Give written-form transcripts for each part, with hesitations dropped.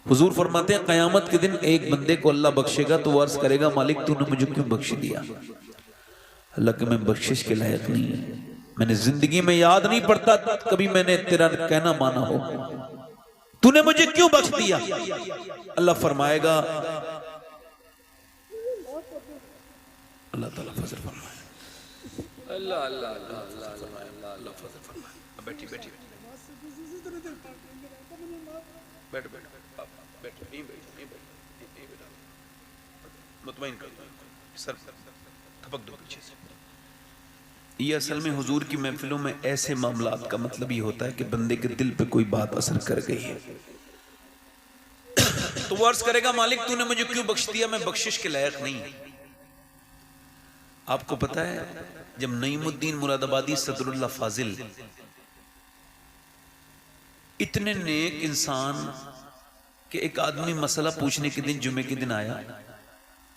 हुजूर फरमाते हैं क़यामत के दिन एक बंदे को अल्लाह बख्शेगा तो वो अर्ज करेगा मालिक तूने मुझे क्यों बख्श दिया। अल्लाह के मैं बख्शिश के लायक नहीं, मैंने जिंदगी में याद नहीं पड़ता कभी मैंने तेरा कहना माना हो, तूने मुझे क्यों बख्श दिया। अल्लाह फरमाएगा, अल्लाह ताला फजल फरमाए, अल्लाह अल्लाह अल्लाह अल्लाह अल्लाह फजल फरमाए। बैठी बैठी बैठ बैठ बैठ नहीं बैठ मुतमईन कर दो, सर थपक दो पीछे से। ये असल में हुजूर की महफिलों में ऐसे मामलात का मतलब ये होता है कि बंदे के दिल पे कोई बात असर कर गई है तो वो अर्ज करेगा मालिक तूने मुझे क्यों बख्श दिया, मैं बख्शिश के लायक नहीं। आपको पता है जब नईमुद्दीन मुरादाबादी सदरुल्लाह फाजिल इतने नेक इंसान कि एक आदमी मसला पूछने के दिन जुमे के दिन आया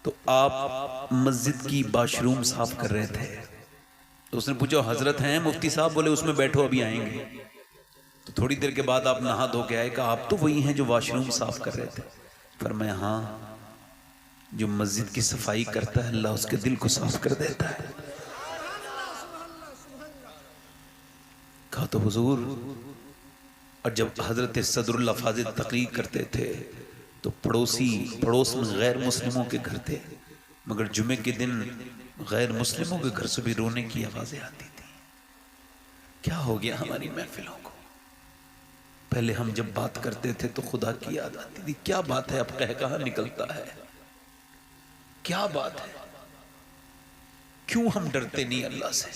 तो आप मस्जिद की बाथरूम साफ कर रहे थे, तो उसने पूछा हजरत हैं मुफ्ती साहब, बोले उसमें बैठो अभी आएंगे। तो थोड़ी देर के बाद आप नहा धो के आए, कहा आप तो वही हैं जो वाशरूम साफ कर रहे थे। पर मैं हाँ, जो मस्जिद की सफाई करता है अल्लाह उसके दिल को साफ कर देता है। कहा तो हुजूर, और जब हजरत सदरुल्लाह फाजिल तकरीर करते थे तो पड़ोस में गैर मुस्लिमों के घर थे, मगर जुमे के दिन गैर मुस्लिमों के घर से भी रोने की आवाजें आती थी। क्या हो गया हमारी महफिलों को। पहले हम जब बात करते थे तो खुदा की याद आती थी, क्या बात है अब कह कहाँ निकलता है, क्या बात है, क्यों हम डरते नहीं अल्लाह से।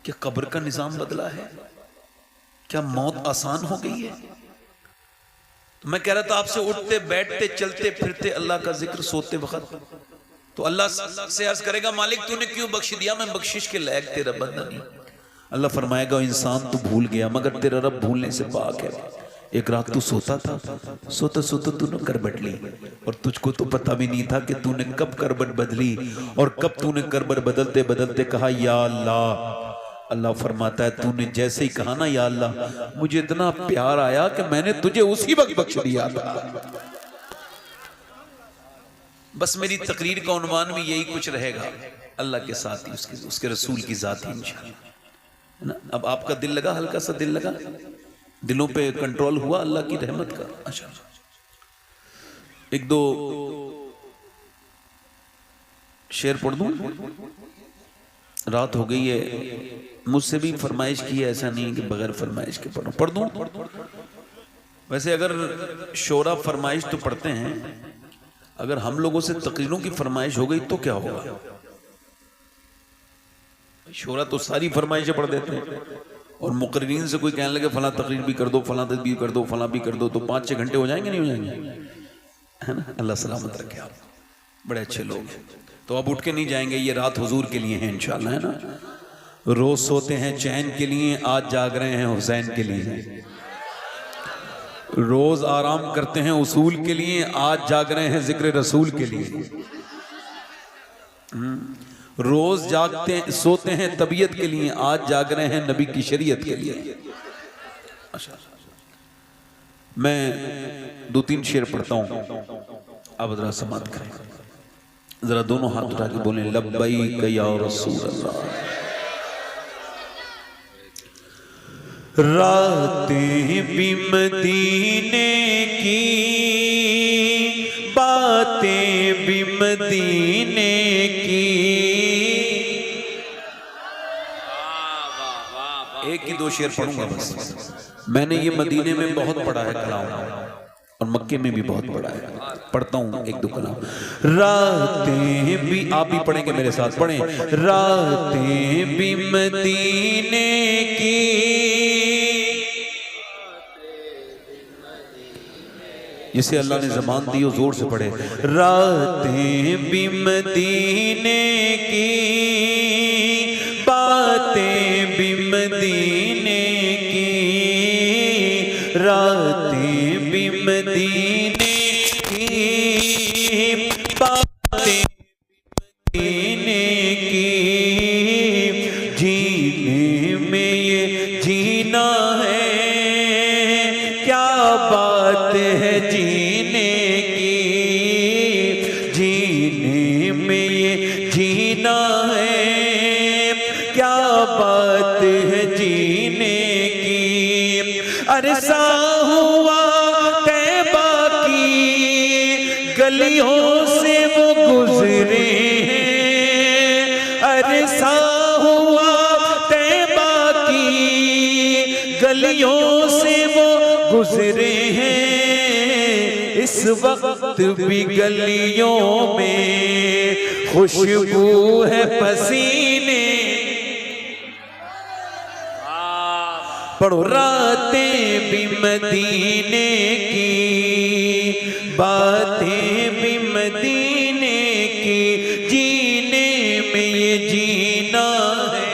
क्या कब्र का निजाम बदला है, क्या मौत आसान हो गई है। तो मैं कह रहा था आपसे उठते बैठते चलते फिरते अल्लाह का जिक्र सोते वक्त, तो अल्लाह से अर्ज करेगा मालिक तूने क्यों बख्श दिया, मैं बख्शिश के लायक तेरा बंदा नहीं। अल्लाह फरमाएगा इंसान तू भूल गया मगर तेरा रब भूलने से पाक है। एक रात तू सोता था, सोता सोता तूने करबट ली और तुझको तो पता भी नहीं था कि तूने कब करबट बदली और कब तूने करबट बदलते बदलते कहा या अल्लाह। अल्लाह फरमाता है तूने जैसे ही कहा ना या अल्लाह, मुझे इतना प्यार आया कि मैंने तुझे उसी वक्त बख्श दिया था। बस मेरी तकरीर का उन्वान भी यही कुछ रहेगा, अल्लाह के साथ ही उसके रसूल की जात ही इंशाअल्लाह, है ना। अब आपका दिल लगा, हल्का सा दिल लगा, दिलों पे कंट्रोल हुआ अल्लाह की रहमत का। अच्छा, एक दो शेर पढ़ दूं, रात हो गई है, मुझसे भी फरमाइश की है, ऐसा नहीं है कि बगैर फरमाइश के पढ़ दूं। वैसे अगर शोरा फरमाइश तो पढ़ते हैं, अगर हम लोगों से तकरीरों की फरमाइश हो गई तो क्या होगा। शोरा तो सारी फरमाइशें पढ़ देते हैं और मुकर्रीन से कोई कहने लगे फला तकरीर भी कर दो, फला तकरीर कर दो, फला भी कर दो, तो 5-6 घंटे हो जाएंगे नहीं हो जाएंगे, है ना। अल्लाह सलामत रखे, आप बड़े अच्छे लोग हैं। तो अब उठ के नहीं जाएंगे, ये रात हुजूर के लिए है इंशाअल्लाह, है ना। रोज सोते हैं चैन के लिए, आज जाग रहे हैं हुसैन के लिए। रोज आराम करते हैं उसूल के लिए, आज जाग रहे हैं जिक्र रसूल के लिए। रोज जागते सोते हैं तबीयत के लिए, आज जाग रहे हैं नबी की शरीयत के लिए। मैं 2-3 शेर पढ़ता हूं, आप जरा समात करें, जरा दोनों हाथ उठा के बोलें लब्बैक या रसूल अल्लाह। रातें भी मदीने की, बातें भी मदीने की। एक ही 2 शेर पढ़ूंगा बस। मैंने ये मदीने में बहुत पढ़ा है कलाम और मक्के में भी बहुत पढ़ा है, पढ़ता हूँ 1-2 कलाम। रातें भी, आप भी पढ़ेंगे मेरे साथ, पढ़ें। रातें भी मदीने की, जिसे अल्लाह ने ज़बान दी हो जोर से पढ़े। रातें भी मदीने की, बातें भी मदीने की, रातें भी मदीने की, बातें मदीने की। जीने में ये जीना है क्या बात है जीने की, जीने में ये जीना है, क्या बात है जीने की। अरसा हुआ तैबा की गलियों से वो गुजरे हैं, अरसा हुआ तैबा की गलियों से वो गुजरे हैं। इस वक्त भी गलियों में खुशबू है पसीने। पढ़ो रातें भी मदीने की, बातें भी मदीने की, जीने में ये जीना है।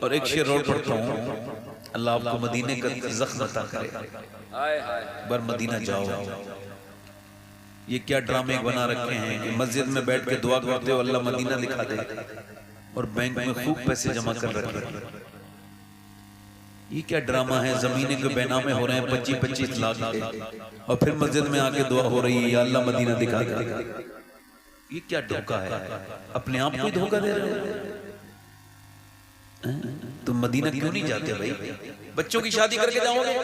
और एक शेर और पढ़ता हूँ, अल्लाह आपको मदीने का ज़ख्म अता करे। बर मदीना जाओ। ये क्या ड्रामे बना रखे हैं कि मस्जिद में बैठ के दुआ करते हो अल्लाह मदीना दिखा दे, और बैंक में खूब पैसे जमा कर रखे हैं। ये क्या ड्रामा है, जमीनें के बेनामे हो रहे हैं 25-25 लाख के, और फिर मस्जिद में आके दुआ हो रही है या अल्लाह मदीना दिखा दे। ये क्या धोखा है, अपने आप को ही धोखा दे रहे हो। तुम मदीना क्यों नहीं जाते भाई? बच्चों की शादी करके जाओगे।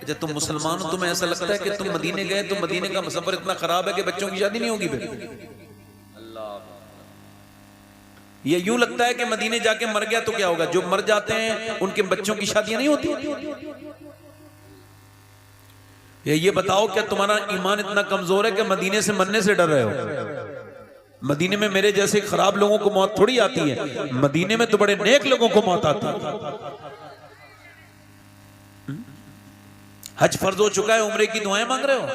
जब तुम मुसलमान हो तुम्हें ऐसा लगता है कि तुम मदीने गए तो मदीने का सफर इतना खराब है कि बच्चों की शादी नहीं होगी। फिर ये यूं लगता है कि मदीने जाके मर गया तो क्या होगा? जो मर जाते हैं उनके बच्चों की शादियां नहीं होती। ये बताओ क्या तुम्हारा ईमान इतना कमजोर है कि मदीने से मरने से डर रहे हो? मदीने में मेरे जैसे खराब लोगों को मौत थोड़ी आती है, मदीने में तो बड़े नेक लोगों को मौत आती है। हज फर्ज हो चुका है, उम्रे की दुआएं मांग रहे हो।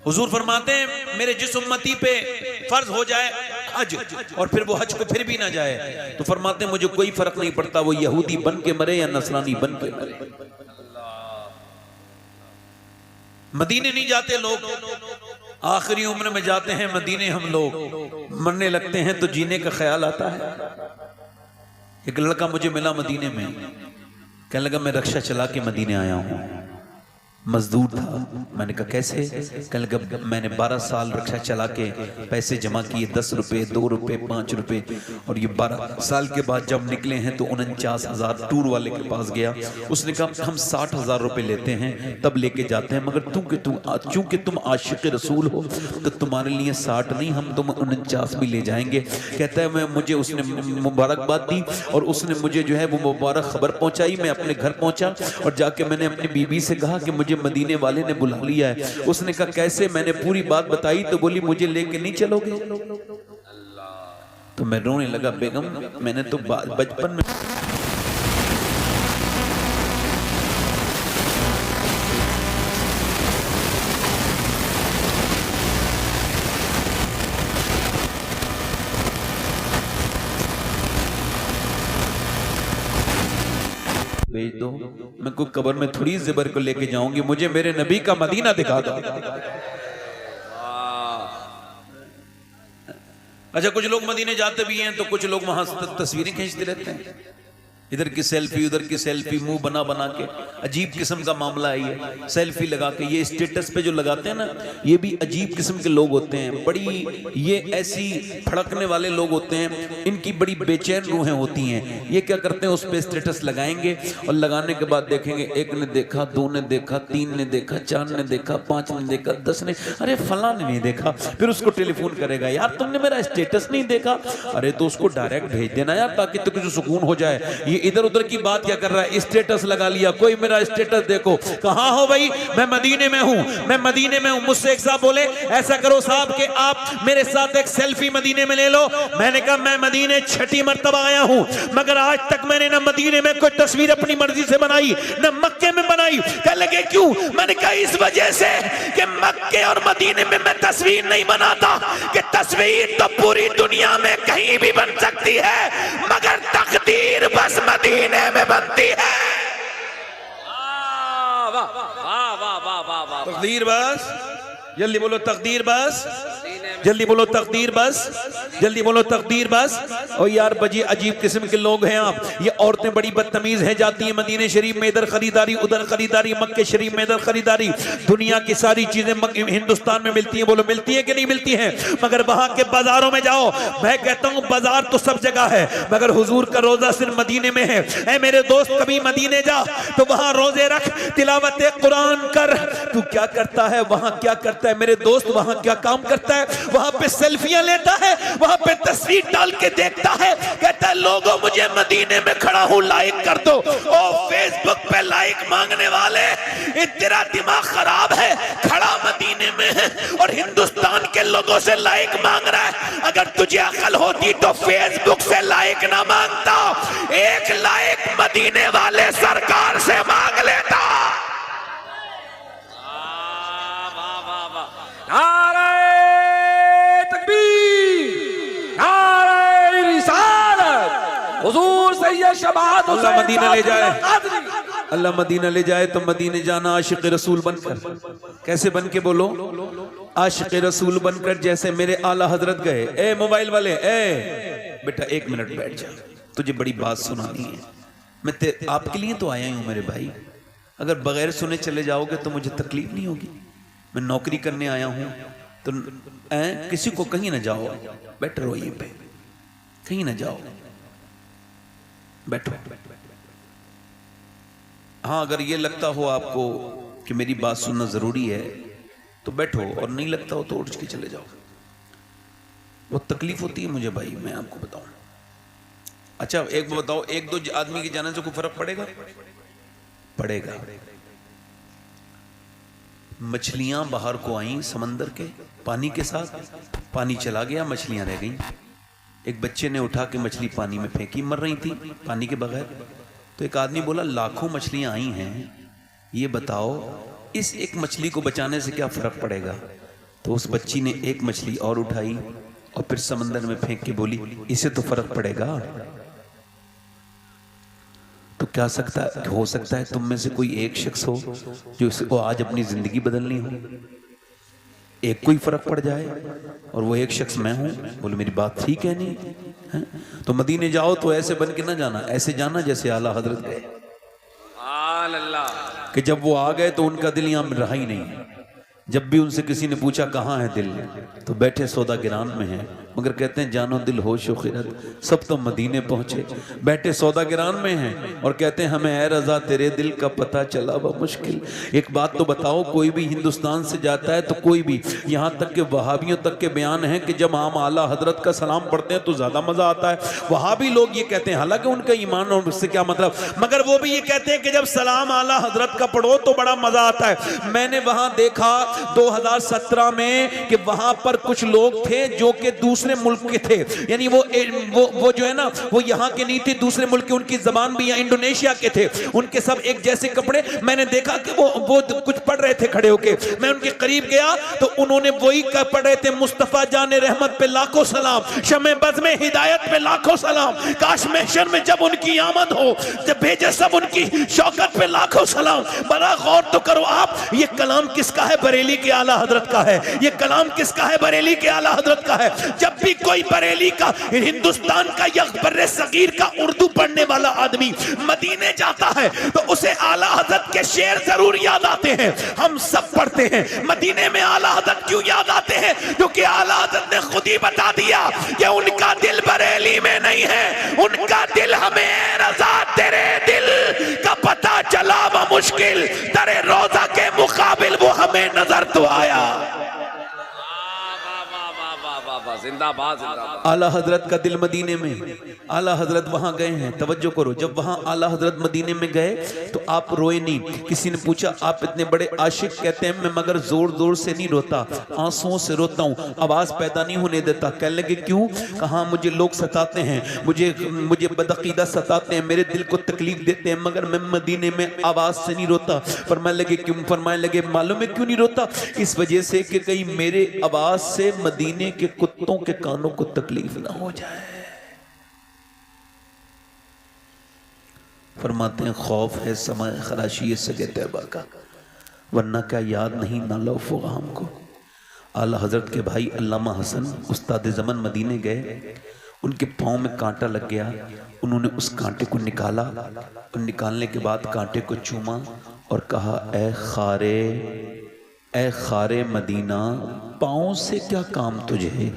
हुजूर फरमाते हैं मेरे जिस उम्मती पे फर्ज हो जाए हज और फिर वो हज को फिर भी ना जाए तो फरमाते हैं मुझे कोई फर्क नहीं पड़ता वो यहूदी बन के मरे या नसरानी बन के मरे। मदीने नहीं जाते लोग, आखिरी उम्र में जाते हैं मदीने हम लोग। मरने लगते हैं तो जीने का ख्याल आता है। एक लड़का मुझे मिला मदीने में, कहने लगा मैं रक्षा चला के मदीने आया हूँ, मजदूर था। मैंने कहा कैसे? कहने लगा मैंने 12 साल रक्षा चला के पैसे जमा किए, 10 रुपए 2 रुपए 5 रुपए, और ये 12 साल के बाद जब निकले हैं तो 49,000 टूर वाले के पास गया। उसने कहा हम 60,000 रुपए लेते हैं तब लेके जाते हैं, मगर चूंकि तुम आशिक रसूल हो तो तुम्हारे लिए 60 नहीं, हम तुम 49 भी ले जाएंगे। कहता है मुझे उसने मुबारकबाद दी और उसने मुझे जो है वो मुबारक खबर पहुंचाई। मैं अपने घर पहुंचा और जाके मैंने अपनी बीबी से कहा कि मुझे मदीने वाले ने बुला लिया है। उसने कहा कैसे? मैंने पूरी बात बताई तो बोली मुझे लेके नहीं चलोगे? तो मैं रोने लगा, बेगम मैंने तो बचपन में भेज दो, मैं कोई कब्र में थोड़ी ज़बर को लेके जाऊंगी, मुझे मेरे नबी का मदीना दिखा दो। अच्छा कुछ लोग मदीने जाते भी हैं तो कुछ लोग वहां तस्वीरें खींचते रहते हैं, इधर की सेल्फी उधर की सेल्फी, मुंह बना बना के। अजीब किस्म का मामला है ये, सेल्फी लगा के ये स्टेटस पे जो लगाते हैं ना, ये भी अजीब किस्म के लोग होते हैं। बड़ी ये ऐसी फड़कने वाले लोग होते हैं, इनकी बड़ी बेचैन रूहें होती हैं। ये क्या करते हैं, उस पर स्टेटस लगाएंगे और लगाने के बाद देखेंगे एक ने देखा, 2 ने देखा, 3 ने देखा, 4 ने देखा, 5 ने देखा, 10 ने, अरे फला ने नहीं देखा। फिर उसको टेलीफोन करेगा, यार तुमने मेरा स्टेटस नहीं देखा? अरे तो उसको डायरेक्ट भेज देना यार, ताकि तुझे सुकून हो जाए। ये इधर उधर की बात क्या कर रहा है, स्टेटस लगा लिया, कोई मेरा स्टेटस देखो। कहां हो भाई? मैं मदीने में हूं, मैं मदीने में हूं। मुझसे एक साहब बोले ऐसा करो साहब कि आप मेरे साथ एक सेल्फी मदीने में ले लो। मैंने कहा मैं मदीने 6ठी मर्तबा आया हूं, मगर आज तक मैंने ना मदीने में कोई तस्वीर अपनी मर्जी से बनाई ना मक्के में बनाई। कह लगे क्यों? मैंने कहा इस वजह से कि मक्के और मदीने में मैं तस्वीर नहीं बनाता, कि तस्वीर तो पूरी दुनिया में कहीं भी बन सकती है, मगर तकदीर बस मदीने में बनती है। तकदीर बस, जल्दी बोलो, तकदीर बस जल्दी बोलो तकदीर बस, जल्दी बोलो तकदीर बस। और यार बजी अजीब किस्म के लोग हैं आप। ये औरतें बड़ी बदतमीज हैं, जाती हैं मदीने शरीफ में, इधर खरीदारी उधर खरीदारी, मक्के शरीफ में इधर खरीदारी। दुनिया की सारी चीजें हिंदुस्तान में मिलती हैं, बोलो मिलती हैं कि नहीं मिलती हैं? मगर वहां के बाजारों में जाओ, मैं कहता हूं बाजार तो सब जगह है, मगर हुजूर का रोजा सिर्फ मदीने में है। ऐ मेरे दोस्त कभी मदीने जा तो वहां रोजे रख, तिलावत कुरान कर। तू क्या करता है वहां, क्या करता है मेरे दोस्त? वहां क्या काम करता है? वहां पे सेल्फियां लेता है, वहां पे तस्वीर डाल के देखता है, कहता है लोगों मुझे मदीने में खड़ा हूं लाइक कर दो। ओ फेसबुक पे लाइक मांगने वाले, तेरा दिमाग खराब है। खड़ा मदीने में है और हिंदुस्तान के लोगों से लाइक मांग रहा है। अगर तुझे अकल होती तो फेसबुक से लाइक ना मांगता, एक लाइक मदीने वाले सरकार से मांग लेता। नारे तकबीर, नारे रिसालत, हुजूर सैयद शबात अल्लाह मदीना ले जाए, अल्लाह मदीना ले जाए तो मदीने जाना आशिक रसूल बनकर। कैसे बन के बोलो? आशिक रसूल बनकर, जैसे मेरे आला हजरत गए। ए मोबाइल वाले, ए बेटा 1 मिनट बैठ जा, तुझे बड़ी बात सुनानी है। मैं आपके लिए तो आया हूं मेरे भाई, अगर बगैर सुने चले जाओगे तो मुझे तकलीफ नहीं होगी। मैं नौकरी करने आया हूं तो किसी को कहीं ना जाओ, बैठ रहो यहीं पे, कहीं ना जाओ, बैठो। हाँ, अगर ये लगता हो आपको कि मेरी बात सुनना जरूरी है तो बैठो, और नहीं लगता हो तो उठ के चले जाओ। वो तकलीफ होती है मुझे भाई, मैं आपको बताऊं। अच्छा एक बताओ, 1-2 आदमी के जाने से कोई फर्क पड़ेगा? पड़ेगा। मछलियां बाहर को आई समंदर के पानी के साथ, पानी चला गया, मछलियां रह गई। एक बच्चे ने उठा के मछली पानी में फेंकी, मर रही थी पानी के बगैर। तो एक आदमी बोला लाखों मछलियां आई हैं, ये बताओ इस एक मछली को बचाने से क्या फर्क पड़ेगा? तो उस बच्ची ने एक मछली और उठाई और फिर समंदर में फेंक के बोली इसे तो फर्क पड़ेगा। तो क्या हो सकता है तुम में से कोई एक शख्स हो जो इसको आज अपनी जिंदगी बदलनी हो, एक कोई फर्क पड़ जाए, और वो एक शख्स मैं हूं। बोले मेरी बात ठीक है नहीं है? तो मदीने जाओ तो ऐसे बन के ना जाना, ऐसे जाना जैसे आला हजरत गए, कि जब वो आ गए तो उनका दिल यहां रहा ही नहीं। जब भी उनसे किसी ने पूछा कहाँ है दिल, तो बैठे सौदा गिरान में है, मगर कहते हैं जानो दिल होश खिरत, सब तो मदीने पहुंचे, बैठे सौदा गिरान में हैं और कहते हैं हमें ऐ रजा तेरे दिल का पता चला व मुश्किल। एक बात तो बताओ, कोई भी हिंदुस्तान से जाता है तो कोई भी, यहाँ तक के वहाबियों तक के बयान है कि जब हम आला हजरत का सलाम पढ़ते हैं तो ज्यादा मजा आता है। वहाबी लोग ये कहते हैं, हालांकि उनका ईमान और उससे क्या मतलब, मगर वो भी ये कहते हैं कि जब सलाम आला हजरत का पढ़ो तो बड़ा मजा आता है। मैंने वहां देखा 2017 में कि वहां पर कुछ लोग थे जो कि दूसरे मुल्क के थे, यानी वो जो है ना वो यहाँ के नहीं थे, दूसरे मुल्क के, उनकी जबान भी यहाँ इंडोनेशिया के थे, उनके सब एक जैसे कपड़े। मैंने देखा कि वो कुछ पढ़ रहे थे खड़े होके, मैं उनके करीब गया तो उन्होंने वही पढ़ रहे थे, मुस्तफा जाने रहमत पे लाखों सलाम, शमे बज़ में हिदायत पे लाखों सलाम, काश महशर में जब उनकी आमद हो, जब भेजे सब उनकी शौकत पे लाखों सलाम। बड़ा गौर तो करो आप, ये कलाम किसका है? बरेली के आला हजरत का है। ये कलाम किसका है? बरेली के आला हजरत का है। जब भी कोई बरेली का, हिंदुस्तान का या बर्रे सगीर का उर्दू पढ़ने वाला आदमी मदीने जाता है तो उसे आला हजरत के शेर जरूर याद आते हैं। हम सब पढ़ते हैं, मदीने में आला हजरत क्यों याद आते हैं? क्योंकि आला हजरत ने खुद ही बता दिया कि उनका दिल बरेली में नहीं है, उनका दिल हमें रजा तेरे दिल का पता चला व मुश्किल, तेरे रोजा के मुकाबिल वो हमें नजर तो आया। जिंदाबाद जिंदाबाद। आला हजरत का दिल मदीने में, आला हजरत वहां गए हैं। तवज्जो करो, जब वहां आला हजरत मदीने में गए तो आप रोए नहीं। किसी ने पूछा आप इतने बड़े आशिक, कहते हैं मैं मगर जोर जोर से नहीं रोता, आंसुओं से रोता हूँ, आवाज पैदा नहीं होने देता। कहने लगे क्यों? कहा मुझे लोग सताते हैं, मुझे बदअकीदा सताते हैं, मेरे दिल को तकलीफ देते हैं, मगर मैं मदीने में आवाज से नहीं रोता। फरमाने लगे क्यों? फरमाने लगे मालूम है क्यों नहीं रोता? इस वजह से कि कहीं मेरे आवाज से मदीने के कुत्तों के कानों को तकलीफ ना हो जाए। फरमाते हैं खौफ है समय खराशी सगे तैबा का, वरना क्या याद नहीं ना लौफो हमको। आला हजरत के भाई अल्लामा हसन उस्ताद ज़मन मदीने गए, उनके पाँव में कांटा लग गया। उन्होंने उस कांटे को निकाला और निकालने के बाद कांटे को चूमा और कहा, ए खारे मदीना, पाँव से क्या काम तुझे,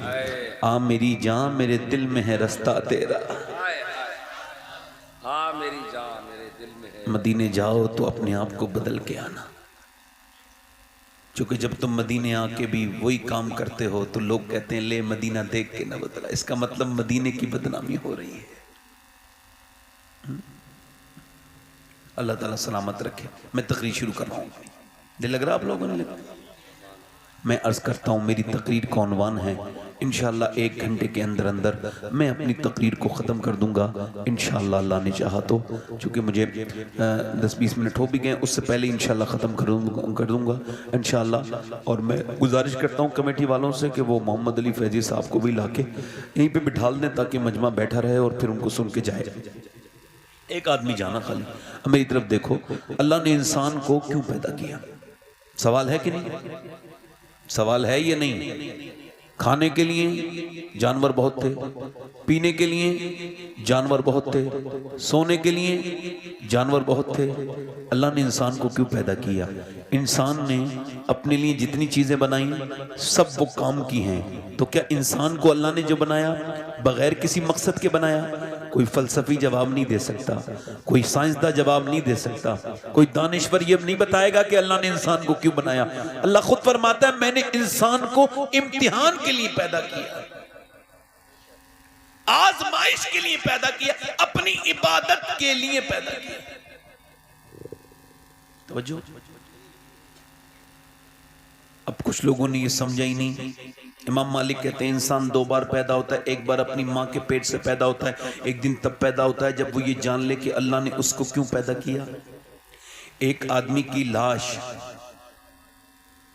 आ मेरी जान, मेरे दिल में है रास्ता तेरा। हाँ मेरी जान मेरे दिल में है। मदीने जाओ तो अपने आप को बदल के आना, क्योंकि जब तुम मदीने आके भी वही काम करते हो तो लोग कहते हैं ले मदीना देख के न बदला, इसका मतलब मदीने की बदनामी हो रही है। अल्लाह ताला सलामत रखे। मैं तकरीर शुरू कर रहा हूँ, दिल लग रहा आप लोगों ने? मैं अर्ज करता हूँ मेरी तकरीर का उन्वान है, इंशाअल्लाह 1 घंटे के अंदर अंदर मैं अपनी तकरीर को ख़त्म कर दूंगा इंशाअल्लाह, अल्लाह ने चाहा तो। चूँकि मुझे 10-20 मिनट हो भी गए, उससे पहले इंशाअल्लाह ख़त्म कर दूंगा इंशाअल्लाह। और मैं गुजारिश करता हूँ कमेटी वालों से कि वो मोहम्मद अली फैजी साहब को भी लाके यहीं पे बिठाल दें ताकि मजमा बैठा रहे और फिर उनको सुन के जाए। एक आदमी जाना खाली, अब मेरी तरफ देखो, अल्लाह ने इंसान को क्यों पैदा किया? सवाल है कि नहीं? सवाल है या नहीं? खाने के लिए जानवर बहुत थे, पीने के लिए जानवर बहुत थे, सोने के लिए जानवर बहुत थे। अल्लाह ने इंसान को क्यों पैदा किया? इंसान ने अपने लिए जितनी चीजें बनाई सब वो काम की हैं। तो क्या इंसान को अल्लाह ने जो बनाया बगैर किसी मकसद के बनाया? कोई फलसफी जवाब नहीं दे सकता, कोई साइंसदा जवाब नहीं दे सकता, कोई दानिश्वर ये नहीं बताएगा कि अल्लाह ने इंसान को क्यों बनाया। अल्लाह खुद फरमाता है मैंने इंसान को इम्तिहान के लिए पैदा किया, आजमाइश के लिए पैदा किया, अपनी इबादत के लिए पैदा किया। तवज्जो। अब कुछ लोगों ने ये समझा ही नहीं। इमाम मालिक कहते हैं इंसान 2 बार पैदा होता है, एक बार अपनी माँ के पेट से पैदा होता है, एक दिन तब पैदा होता है जब वो ये जान ले कि अल्लाह ने उसको क्यों पैदा किया। एक आदमी की लाश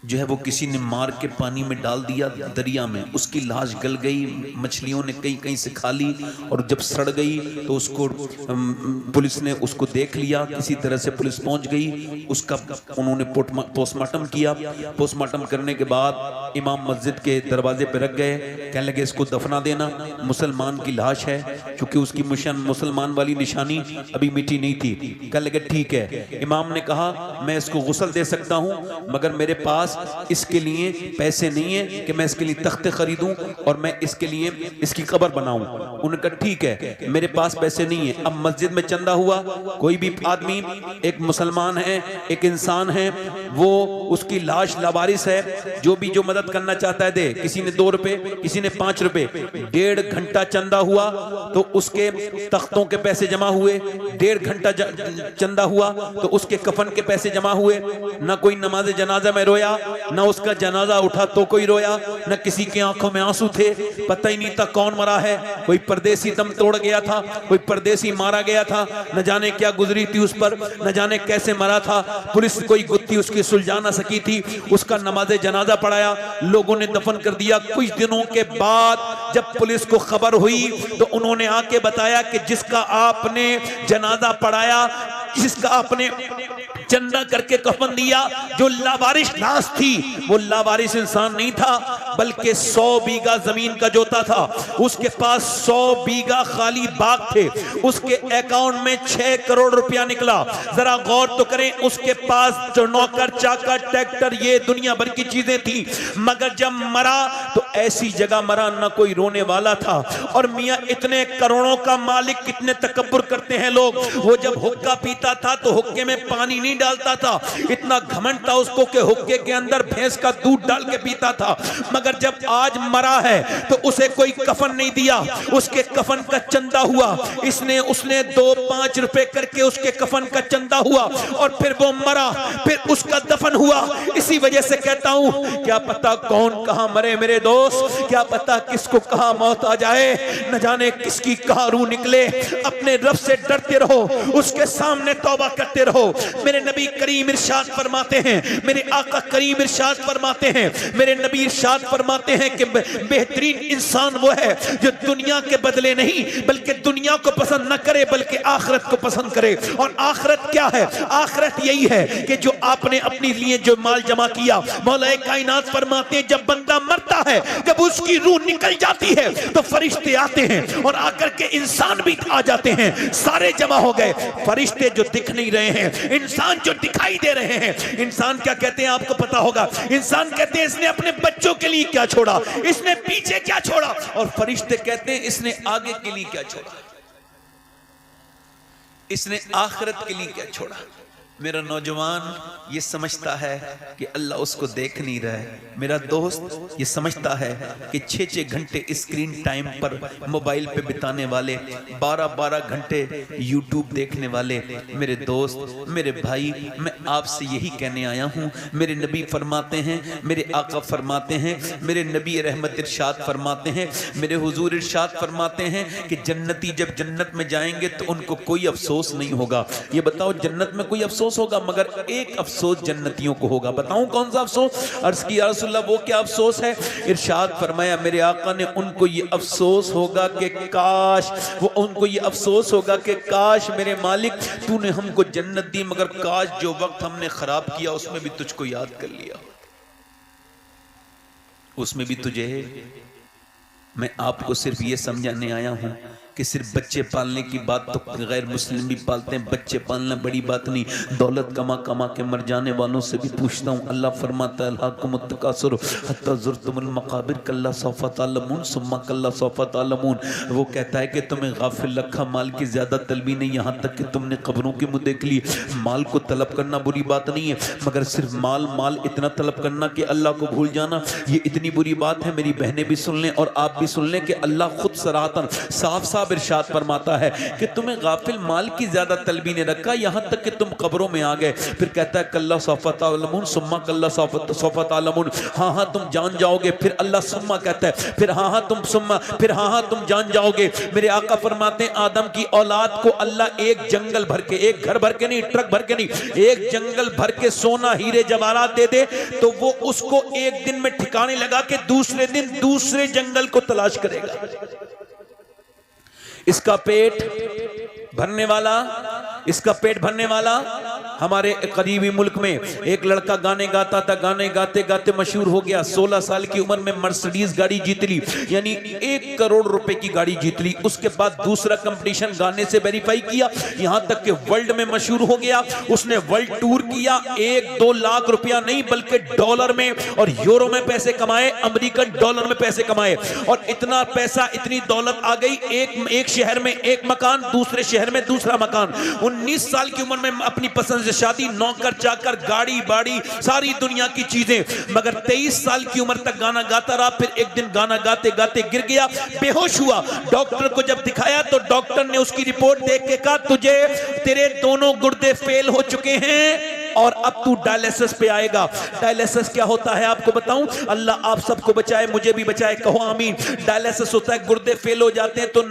जो है वो किसी ने मार के पानी में डाल दिया दरिया में, उसकी लाश गल गई, मछलियों ने कहीं कहीं से खा ली और जब सड़ गई तो उसको पुलिस ने उसको देख लिया, किसी तरह से पुलिस पहुंच गई, उसका उन्होंने पोस्टमार्टम किया। पोस्टमार्टम करने के बाद इमाम मस्जिद के दरवाजे पे रख गए, कहने लगे इसको दफना देना, मुसलमान की लाश है, क्योंकि उसकी मुसलमान वाली निशानी अभी मिटी नहीं थी। कहने लगे ठीक है। इमाम ने कहा मैं इसको गुस्ल दे सकता हूँ मगर मेरे पास इसके लिए पैसे नहीं है कि मैं इसके लिए तख्ते खरीदूं और मैं इसके लिए इसकी कब्र बनाऊं। उन्होंने कहा ठीक है मेरे पास पैसे नहीं है। अब मस्जिद में चंदा हुआ, कोई भी आदमी, एक मुसलमान है, एक इंसान है, वो उसकी लाश लावारिस है, जो भी जो मदद करना चाहता है दे। किसी ने 2 रुपए, किसी ने 5 रुपए। 1.5 घंटा चंदा हुआ तो उसके तख्तों के पैसे जमा हुए, 1.5 घंटा चंदा हुआ तो उसके कफन के पैसे जमा हुए। ना कोई नमाज जनाजा में रोया, ना उसका जनाजा उठा तो कोई रोया, ना किसी की आंखों में आंसू थे, पता ही नहीं था कौन मरा है। कोई परदेसी दम तोड़ गया था, कोई परदेसी मारा गया था, न जाने क्या गुजरी थी उस पर, न जाने कैसे मरा था, पुलिस कोई गुत्थी उसकी सुलझा ना सकी थी। उसका नमाज जनाजा पढ़ाया, लोगों ने दफन कर दिया। कुछ दिनों के बाद जब पुलिस को खबर हुई तो उन्होंने आके बताया कि जिसका आपने जनाजा पढ़ाया, जिसका आपने चंदा करके कफन दिया, जो लावारिस लाश थी, वो लावारिस इंसान नहीं था बल्कि 100 बीघा जमीन का जोता था। उसके पास 100 बीघा खाली बाग थे, उसके अकाउंट में 6 करोड़ रुपया निकला। जरा गौर तो करें, उसके पास जो नौकर चाकर ट्रैक्टर ये दुनिया भर की चीजें थी, मगर जब मरा तो ऐसी जगह मरा ना कोई रोने वाला था। और मियां इतने करोड़ों का मालिक, कितने तकब्बुर करते हैं लोग। वो जब हुक्का पीता था तो हुक्के में पानी नहीं डालता था, इतना घमंड था उसको कि हुक्के के अंदर भैंस का दूध डाल के पीता था। मगर जब आज मरा है तो उसे कोई कफन नहीं दिया, उसके कफन का चंदा हुआ, उसने 2-5 रुपए करके उसके कफन का चंदा हुआ और फिर वो मरा, फिर उसका दफन हुआ। इसी वजह से कहता हूं, क्या पता कौन कहां मरे मेरे दोस्त, क्या पता किसको कहां मौत आ जाए, न जाने किसकी कहां रूह निकले। अपने रब से डरते रहो, उसके सामने तौबा करते रहो। मेरे नबी करीम इरशाद फरमाते हैं, मेरे आका करीम इरशाद फरमाते हैं, मेरे नबी इरशाद फरमाते हैं कि बेहतरीन इंसान वो है जो दुनिया के बदले नहीं बल्कि दुनिया को पसंद न करे बल्कि आखिरत को पसंद करे। और आखिरत क्या है? आखिरत यही है कि जो आपने अपने लिए जो माल जमा किया, मौला कायनात फरमाते हैं जब बंदा मरता है, जब उसकी रूह निकल जाती है तो फरिश्ते आते हैं और आकर के इंसान भी आ जाते हैं, सारे जमा हो गए। फरिश्ते जो दिख नहीं रहे हैं, इंसान जो दिखाई दे रहे हैं। इंसान क्या कहते हैं आपको पता होगा? इंसान कहते हैं इसने अपने बच्चों के लिए क्या छोड़ा, इसने पीछे क्या छोड़ा, और फरिश्ते कहते हैं इसने आगे के लिए क्या छोड़ा, इसने आखिरत के लिए क्या छोड़ा। मेरा नौजवान ये समझता है कि अल्लाह उसको देख नहीं रहा है। मेरा दोस्त ये समझता है कि 6-6 घंटे स्क्रीन टाइम पर मोबाइल पे बिताने वाले, 12-12 घंटे यूट्यूब देखने वाले, मेरे दोस्त, मेरे भाई, मैं आपसे यही कहने आया हूँ। मेरे नबी फरमाते हैं, मेरे आका फरमाते हैं, मेरे नबी रहमत इरशाद फरमाते हैं, मेरे हुजूर इरशाद फरमाते हैं कि जन्नती जब जन्नत में जाएंगे तो उनको कोई अफसोस नहीं होगा। ये बताओ जन्नत में कोई अफसोस होगा? मगर एक अफसोस जन्नतियों को होगा। बताऊं कौन सा अफसोस? अर्ज की या रसूलल्लाह वो क्या अफसोस है? इरशाद फरमाया मेरे आका ने, उनको ये अफसोस होगा कि काश, वो उनको ये अफसोस होगा कि काश मेरे मालिक तूने हमको जन्नत दी, मगर काश जो वक्त हमने खराब किया उसमें भी तुझको याद कर लिया, उसमें भी तुझे। मैं आपको सिर्फ ये समझाने आया हूं कि सिर्फ बच्चे पालने की बात तो गैर मुस्लिम भी पालते हैं। बच्चे पालना बड़ी बात नहीं। दौलत कमा कमा के मर जाने वालों से भी पूछता हूँ। अल्लाह फरमाता है अल्हाकुमुत तकासुर हत्ता ज़ुरतुमुल मक़ाबिर कल्ला सौफ़ा तअलमून सुम्मा कल्ला सौफ़ा तअलमून। वो कहता है कि तुम्हें गाफिल रखा, माल की ज़्यादा तलबी नहीं, यहाँ तक कि तुमने कब्रों के मुँह देख ली। माल को तलब करना बुरी बात नहीं है, मगर सिर्फ माल माल इतना तलब करना कि अल्लाह को भूल जाना, ये इतनी बुरी बात है। मेरी बहनें भी सुन लें और आप भी सुन लें कि अल्लाह खुद सराहतन साफ साफ इरशाद फरमाता है कि तुम्हें गाफिल माल की ज्यादा तलबी ने रखा, यहां तक कि तुम कब्रों में आ गए। फिर कहता है कल्ला सौफ़ा तअलमून सुम्मा कल्ला सौफ़ा तअलमून, हाँ हाँ तुम जान जाओगे। फिर अल्लाह सुम्मा कहता है, फिर हाँ हाँ तुम सुम्मा, फिर हाँ हाँ तुम जान जाओगे। मेरे आका फरमाते हैं आदम की औलाद को अल्लाह एक जंगल भर के, एक घर भर के नहीं, ट्रक भर के नहीं, एक जंगल भर के सोना हीरे जवाहरात दे दे तो वो उसको एक दिन में ठिकाने लगा के दूसरे दिन दूसरे जंगल को तलाश करेगा। इसका पेट भरने वाला, इसका पेट भरने वाला। हमारे करीबी मुल्क में एक लड़का गाने गाता था, गाने गाते गाते मशहूर हो गया। 16 साल की उम्र में मर्सिडीज गाड़ी जीत ली, यानी 1 करोड़ रुपए की गाड़ी जीत ली। उसके बाद दूसरा कंपटीशन गाने से वेरीफाई किया, यहां तक कि वर्ल्ड में मशहूर हो गया। उसने वर्ल्ड टूर किया, 1-2 लाख रुपया नहीं बल्कि डॉलर में और यूरो में पैसे कमाए, अमेरिकन डॉलर में पैसे कमाए। और इतना पैसा, इतनी दौलत आ गई, एक शहर में एक मकान, दूसरे शहर में दूसरा मकान। 19 साल की उम्र में अपनी पसंद से शादी, नौकर चाकर, गाड़ी बाड़ी, सारी दुनिया की चीजें। मगर 23 साल की उम्र तक गाना गाता रहा। फिर एक दिन गाना गाते गाते गिर गया, बेहोश हुआ। डॉक्टर को जब दिखाया तो डॉक्टर ने उसकी रिपोर्ट देख के कहा तुझे, तेरे दोनों गुर्दे फेल हो चुके हैं और अब तू डायलिसिस पे आएगा। डायलिसिस क्या होता है आपको बताऊं? अल्लाह आप सबको बचाए, मुझे भी बचाए, कहो आमीन। डायलिसिस होता है गुर्दे फेल हो जाते हैं तो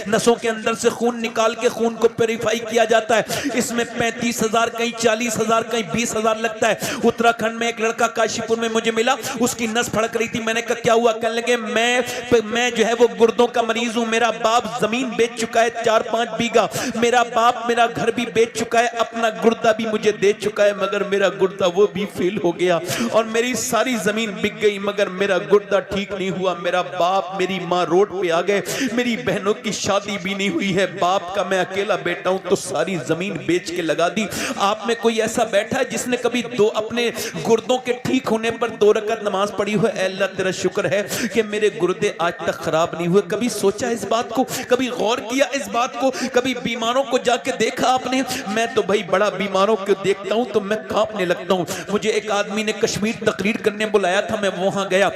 नसों के अंदर से खून निकाल के खून को प्यूरिफाई किया जाता है। इसमें 35,000 कहीं 40,000 कहीं 20,000 लगता है। उत्तराखंड में एक लड़का काशीपुर में मुझे मिला, उसकी नस फड़क रही थी। मैंने कहा क्या हुआ? कहने लगे मैं जो है वो गुर्दों का मरीज हूं। मेरा बाप जमीन बेच चुका है 4-5 बीघा, मेरा बाप मेरा घर भी बेच चुका है, अपना गुर्दा भी मुझे दे चुका है, मगर मेरा गुर्दा वो भी फेल हो गया और मेरी सारी जमीन बिक गई, मगर मेरा गुर्दा ठीक नहीं हुआ। मेरा बाप, मेरी माँ रोड पे आ गए, मेरी बहनों की शादी भी नहीं हुई है, बाप का मैं अकेला बेटा हूं तो सारी जमीन बेच के लगा दी। आप में कोई ऐसा बैठा है जिसने कभी अपने गुर्दों के ठीक होने पर 2 रकात नमाज पढ़ी हो? अल्लाह तेरा शुक्र है कि मेरे गुर्दे आज तक खराब नहीं हुए। कभी सोचा इस बात को? कभी गौर किया इस बात को? कभी बीमारों को जाके देखा आपने? मैं तो भाई बड़ा बीमारों को देखता हूं तो मैं कांपने लगता हूं। मुझे एक आदमी ने कश्मीर तकरीर करने बुलाया था, मैं वहां गया।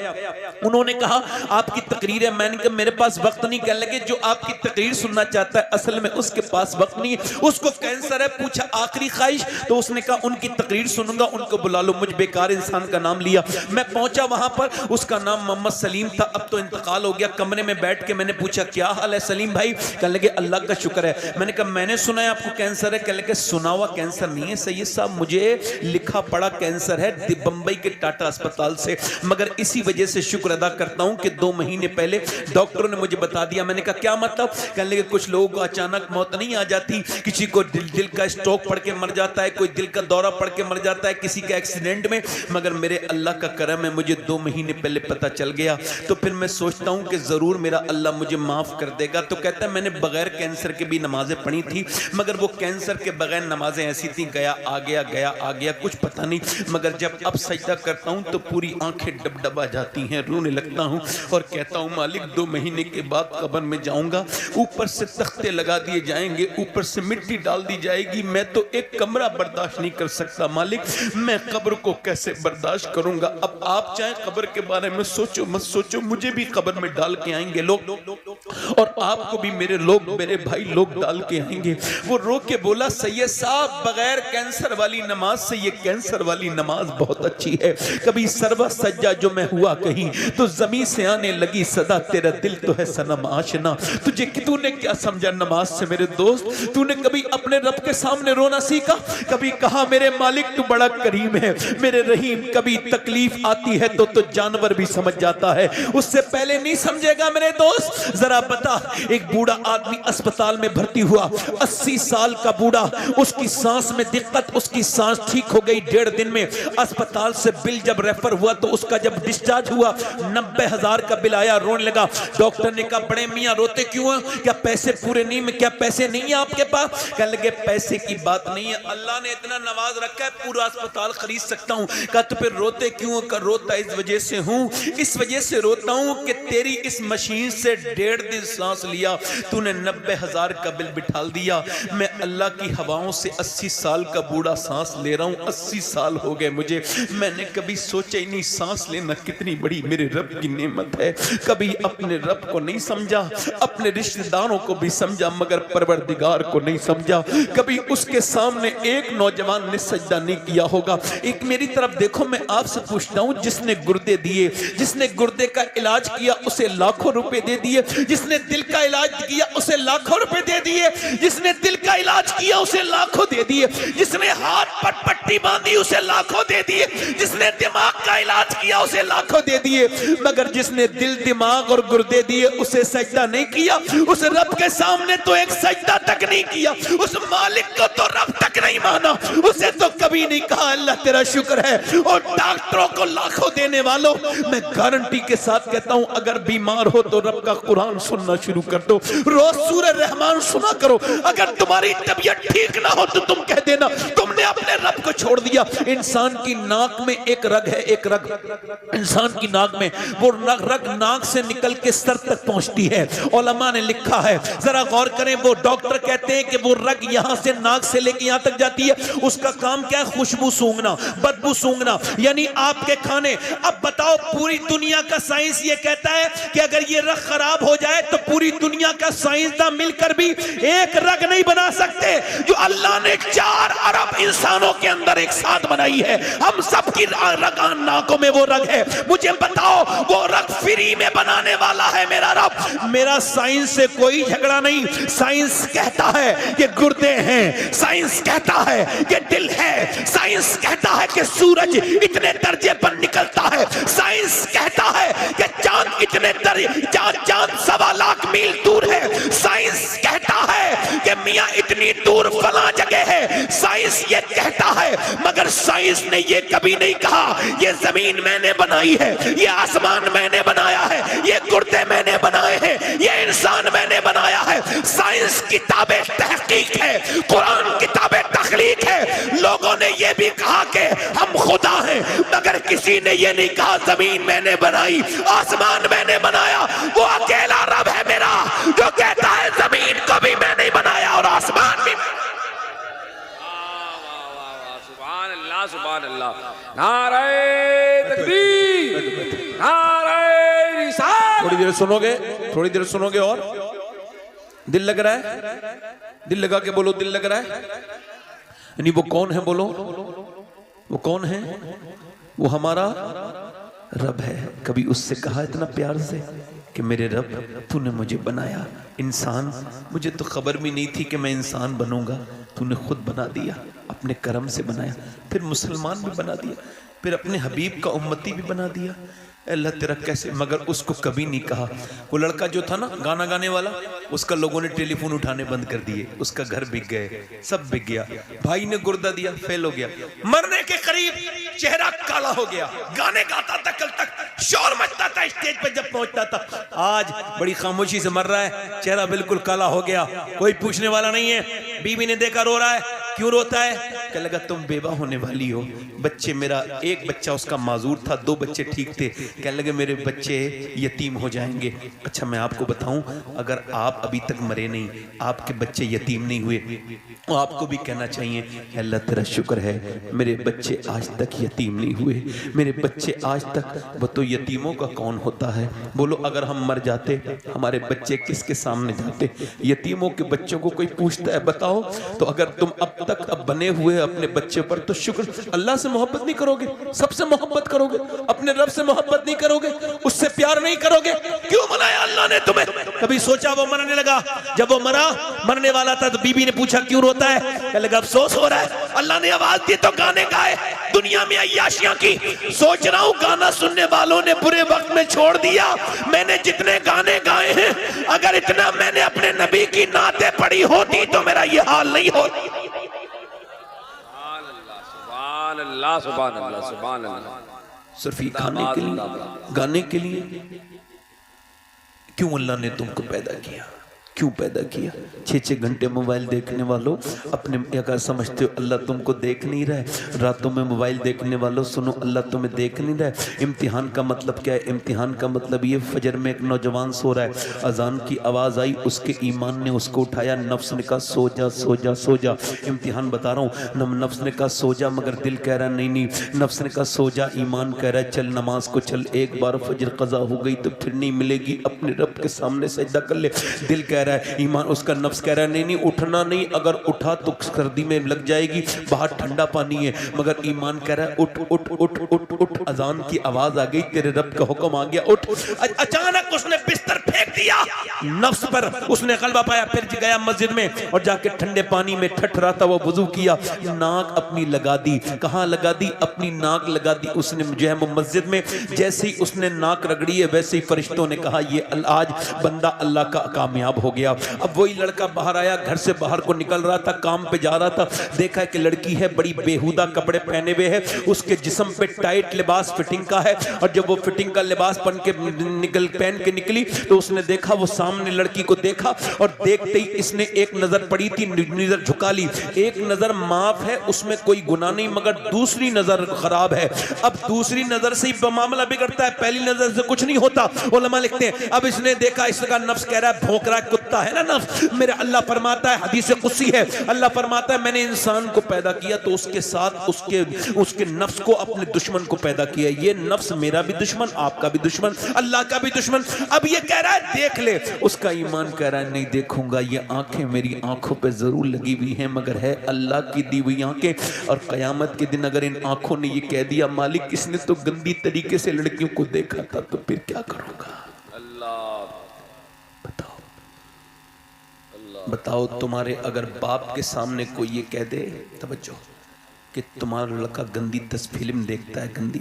उन्होंने कहा आपकी तकरीर है। मैंने कहा मेरे पास वक्त नहीं। कहने लगे जो आपकी तकरीर सुनना चाहता है असल में उसके पास वक्त नहीं है, उसको कैंसर है। पूछा आखिरी ख्वाहिश? तो उसने कहा उनकी तकरीर सुनूंगा, उनको बुला लो। मुझ बेकार इंसान का नाम लिया। मैं पहुंचा वहां पर, उसका नाम मोहम्मद सलीम था, अब तो इंतकाल हो गया। कमरे में बैठ के मैंने पूछा क्या हाल है सलीम भाई? कहने लगे अल्लाह का शुक्र है। मैंने कहा मैंने सुना है आपको कैंसर है। कहने लगे सुना हुआ कैंसर नहीं है सैयद साहब मुझे लिखा पड़ा कैंसर है बंबई के टाटा अस्पताल से, मगर इसी वजह से शुक्र अदा करता हूं कि 2 महीने पहले डॉक्टरों ने मुझे बता दिया। मैंने कहा क्या मतलब? कहने लगे कुछ लोगों को अचानक मौत नहीं आ जाती, किसी को दिल का स्ट्रोक पड़ के मर जाता है, कोई दिल का दौरा पड़ के मर जाता है, किसी का एक्सीडेंट में, मगर मेरे अल्लाह का करम है मुझे 2 महीने पहले पता चल गया। तो फिर मैं सोचता हूं कि जरूर मेरा अल्लाह मुझे माफ कर देगा। तो कहता है मैंने बगैर कैंसर के भी नमाजें पढ़ी थी, मगर वो कैंसर के बगैर नमाजें ऐसी थी, गया आ गया कुछ पता नहीं, मगर जब अब सजदा करता हूं तो पूरी आंखें डबडबा जाती हैं, रोने लगता हूं और कहता हूं मालिक 2 महीने के बाद कब्र में जाऊंगा, ऊपर से तख्ते लगा दिए जाएंगे, ऊपर से मिट्टी डाल दी जाएगी, मैं तो एक कमरा बर्दाश्त नहीं कर सकता मालिक, मैं कब्र को कैसे बर्दाश्त करूंगा। अब आप चाहे कब्र के बारे में सोचो मत सोचो, मुझे भी कब्र में डाल के आएंगे लोग और आपको भी मेरे भाई लोग डाल के आएंगे। वो रो के बोला सैयद साहब बगैर कैंसर वाली नमाज से ये कैंसर वाली नमाज बहुत अच्छी है। कभी सरवा सज्जा जो मैं हुआ कहीं तो जमीन से आने लगी सदा, तेरा दिल तो है सनम आशना। तूने क्या समझा नमाज से मेरे दोस्त? तूने कभी अपने रब के सामने रोना सीखा? कभी कहा मेरे मालिक तू बड़ा करीम है, मेरे रहीम? कभी तकलीफ आती है तो जानवर भी समझ जाता है, उससे पहले नहीं समझेगा मेरे दोस्त। जरा बता, एक बूढ़ा आदमी अस्पताल में भर्ती हुआ, 80 साल का बूढ़ा, उसकी सांस में दिक्कत, उसकी सांस ठीक हो गई 1.5 दिन में। अस्पताल से बिल जब रेफर हुआ तो उसका जब डिस्चार्ज हुआ 90,000 का बिल आया, रोने लगा। डॉक्टर ने कहा बड़े मियां रोते क्यों हैं? क्या पैसे पूरे नहीं में? क्या पैसे नहीं है आपके पास? कहने लगे पैसे की बात नहीं है, अल्लाह ने इतना नवाज रखा है पूरा अस्पताल खरीद सकता हूं। कहा तो फिर रोते क्यों? कर रोता इस वजह से हूं, इस वजह से रोता हूं कि तेरी इस मशीन से 1.5 दिन सांस लिया, तूने 90,000 का बिल बिठा दिया। मैं अल्लाह की हवाओं से 80 साल का बूढ़ा सांस ले रहा हूं, 80 साल हो गए मुझे। मैंने कभी सोचा ही नहीं सांस लेना कितनी बड़ी मेरे रब की नेमत है। कभी अपने रब को नहीं समझा, अपने रिश्तेदारों को भी समझा मगर परवरदिगार को नहीं समझा। कभी उसके सामने एक नौजवान ने सजदा नहीं किया होगा। एक मेरी तरफ देखो, मैं आपसे पूछता हूं, जिसने गुर्दे दिए, जिसने गुर्दे का इलाज किया उसे लाखों रुपए दे दिए, जिसने दिल का इलाज किया उसे लाखों रुपए दे दिए, जिसने दिल का इलाज किया उसे लाखों दे दिए, जिसने हाथ पर पट्टी बांधी उसे लाखों दे दिए, जिसने दिमाग का इलाज किया उसे लाखों दे दिए, मगर जिसने दिल दिमाग और गुर्दे दिए उसे सजदा नहीं किया। उस रब के सामने तो एक सजदा तक नहीं किया, उस मालिक को तो रब तक नहीं माना, उसे तो कभी नहीं कहा अल्लाह तेरा शुक्र है। और डॉक्टरों को लाखों देने वालों, मैं गारंटी के साथ कहता हूं अगर बीमार हो तो रब का कुरान सुनना शुरू कर दो, रोज सूरह रहमान सुना करो। अगर तुम्हारी तबीयत ठीक ना हो तो तुम कह देना तुमने अपने रब को छोड़ दिया। इंसान की नाक में एक रग है, एक रग इंसान की नाक में, वो रग नाक से निकल के सर तक पहुंचती है। उलमा ने लिखा है, जरा गौर करें, वो डॉक्टर कहते हैं कि वो रग यहां से नाक से लेके यहां तक जाती है, उसका काम क्या है? खुशबू सूंघना, बदबू सूंघना, यानी आपके खाने। अब बताओ, पूरी दुनिया का साइंस ये कहता है कि अगर ये रग खराब हो जाए तो पूरी दुनिया का साइंसदान मिलकर भी एक रग नहीं बना सकते जो अल्लाह ने 4 अरब इंसानों के अंदर एक साथ बनाई है। हम सब की रगान नाकों में वो रग है। मुझे बताओ, वो रग फ्री में बनाने वाला है मेरा रब। मेरा साइंस से कोई झगड़ा नहीं। साइंस कहता है कि गुर्दे हैं, साइंस कहता है कि दिल है, साइंस कहता है कि सूरज इतने दर्जे पर निकलता है, साइंस कहता है कि चांद इतने चांद 1.25 लाख मील दूर है, साइंस कहता है कि मियां इतनी दूर फला जगह है, साइंस ये कहता है। मगर साइंस ने ये कभी नहीं कहा ये जमीन मैंने बनाई है, ये आसमान मैंने बनाया है, ये गुर्दे मैंने बनाए हैं, ये इंसान मैंने बनाया है। साइंस किताबें तहकीक है, कुरान किताबें तखलीक है। लोगों ने ये भी कहा कि हम खुदा हैं, मगर किसी ने ये नहीं कहा जमीन मैंने बनाई, आसमान मैंने बनाया। वो अकेला रब है मेरा जो कहता है जमीन को भी मैंने बनाया और आसमान भी। सुभान अल्लाह, सुभान अल्लाह, नारे तकबीर, नारे रिसालत। थोड़ी देर सुनोगे, थोड़ी देर सुनोगे और दिल लग रहा है? दिल लगा के बोलो, दिल लग रहा है? यानी वो कौन है? बोलो, वो कौन है? वो हमारा रब है। कभी उससे कहा इतना प्यार से? कि मेरे रब तूने मुझे बनाया इंसान, मुझे तो खबर भी नहीं थी कि मैं इंसान बनूंगा, तूने खुद बना दिया, अपने करम से बनाया, फिर मुसलमान भी बना दिया, फिर अपने हबीब का उम्मती भी बना दिया। अल्लाह तेरा कैसे, मगर उसको कभी नहीं कहा। वो लड़का जो था ना गाना गाने वाला, उसका लोगों ने टेलीफोन उठाने बंद कर दिए, उसका घर बिक गए, सब बिक गया। भाई ने गुर्दा दिया, फेल हो गया, मरने के करीब, चेहरा काला हो गया। गाने गाता था, कल तक शोर मचता था स्टेज पे जब पहुंचता था, आज बड़ी खामोशी से मर रहा है, चेहरा बिल्कुल काला हो गया, कोई पूछने वाला नहीं है। बीवी ने देखा रो रहा है, क्यों रोता है? कहने लगा तुम बेवा होने वाली हो, बच्चे, मेरा एक बच्चा उसका माजूर था, 2 बच्चे ठीक थे, कहने लगे मेरे बच्चे यतीम हो जाएंगे। अच्छा मैं आपको बताऊं, अगर आप अभी तक मरे नहीं, आपके बच्चे यतीम नहीं हुए, तो आपको भी कहना चाहिए अल्लाह तेरा शुक्र है मेरे बच्चे आज तक यतीम नहीं हुए, मेरे बच्चे आज तक। वो तो यतीमों का कौन होता है? बोलो अगर हम मर जाते, हमारे बच्चे किसके सामने जाते? यतीमों के बच्चों को कोई पूछता है? बताओ। तो अगर तुम अब तक अब बने हुए अपने बच्चे पर, तो शुक्र। अल्लाह से मोहब्बत नहीं करोगे, सबसे मोहब्बत करोगे, अपने रब से मोहब्बत नहीं करोगे, उससे प्यार नहीं करोगे? क्यों बनाया अल्लाह ने तुम्हें? कभी सोचा? वो मरने लगा, जब वो मरा, मरने वाला था, तो बीबी ने पूछा क्यों रोता है? कहने लगा अफसोस हो रहा है, अल्लाह ने आवाज दी तो गाने गाए, दुनिया में अय्याशियां की। सोच रहा हूं गाना सुनने वालों ने बुरे वक्त में छोड़ दिया, मैंने जितने गाने गाए हैं, अगर इतना मैंने अपने नबी की नाते पढ़ी होती तो मेरा ये हाल नहीं होता। अल्लाह सुभान अल्लाह सुभान अल्लाह। सिर्फ गाने के लिए क्यों अल्लाह ने तुमको पैदा किया? क्यों पैदा किया? 6-6 घंटे मोबाइल देखने वालों, अपने अगर समझते हो अल्लाह तुमको देख नहीं रहा है, रातों में मोबाइल देखने वालों सुनो, अल्लाह तुम्हें देख नहीं रहा है। इम्तिहान का मतलब क्या है? इम्तिहान का मतलब ये, फजर में एक नौजवान सो रहा है, अजान की आवाज़ आई, उसके ईमान ने उसको उठाया, नफ्स ने कहा सो जा सो जा सो जा। इम्तिहान बता रहा हूँ, नफ्स ने कहा सो जा, मगर दिल कह रहा नहीं नहीं, नफ्स ने कहा सो जा, ईमान कह रहा है चल नमाज को चल, एक बार फजर कज़ा हो गई तो फिर नहीं मिलेगी, अपने रब के सामने सजदा कर ले। दिल कह रहा है, ईमान, उसका नफ्स कह रहा है नहीं नहीं उठना नहीं, अगर उठा तो सर्दी में लग जाएगी, बाहर ठंडा पानी है, मगर ईमान कह रहा है उठ उठ उठ उठ उठ। अजान की आवाज आ गई, तेरे रब का हुक्म आ गया, उठ। अचानक उसने बिस्तर फेंक दिया नफ्स पर, उसने गलबा पाया, फिर गया मस्जिद में और जाके ठंडे पानी में ठठराता वो वुजू किया, नाक अपनी लगा दी। कहाँ लगा दी? अपनी नाक लगा दी उसने जो है मस्जिद में। जैसे ही उसने नाक रगड़ी है, वैसे ही फरिश्तों ने कहा ये आज बंदा अल्लाह का कामयाब हो गया। अब वही लड़का बाहर आया, घर से बाहर को निकल रहा था, काम पे जा रहा था, देखा कि लड़की है बड़ी बेहुदा कपड़े पहने हुए है, उसके जिस्म पे टाइट लिबास फिटिंग का है, और जब वो फिटिंग का लिबास पहन के निकली तो उसने देखा, वो सामने लड़की को देखा, और देखते ही इसने एक नजर पड़ी थी, नजर झुका ली। एक नजर माफ है, उसमें कोई गुनाह नहीं, मगर दूसरी नजर खराब है। अब दूसरी नजर से ही मामला बिगड़ता है, पहली नजर से कुछ नहीं होता। उलमा लिखते हैं, अब इसने देखा, इसका नफ्स कह रहा है, भौंक रहा है, कुत्ता है ना नफ्स मेरा। अल्लाह फरमाता है, हदीस कुदसी है, अल्लाह फरमाता है मैंने इंसान को पैदा किया तो उसके साथ उसके नफ्स को, अपने दुश्मन को पैदा किया। ये नफ्स मेरा भी दुश्मन, आपका भी दुश्मन, अल्लाह का भी दुश्मन। अब ये कह रहा है देख ले, उसका ईमान कह रहा है नहीं देखूंगा, ये आंखें मेरी आंखों पे जरूर लगी हुई हैं, मगर है अल्लाह की दी हुई आंखें। और कयामत के दिन अगर इन आंखों ने ये कह दिया मालिक इसने तो गंदी तरीके से लड़कियों को देखा था, तो फिर क्या करूंगा? बताओ, तुम्हारे अगर बाप के सामने कोई ये कह दे, तवज्जो, कि तुम्हारा लड़का गंदी 10 फिल्म देखता है, गंदी,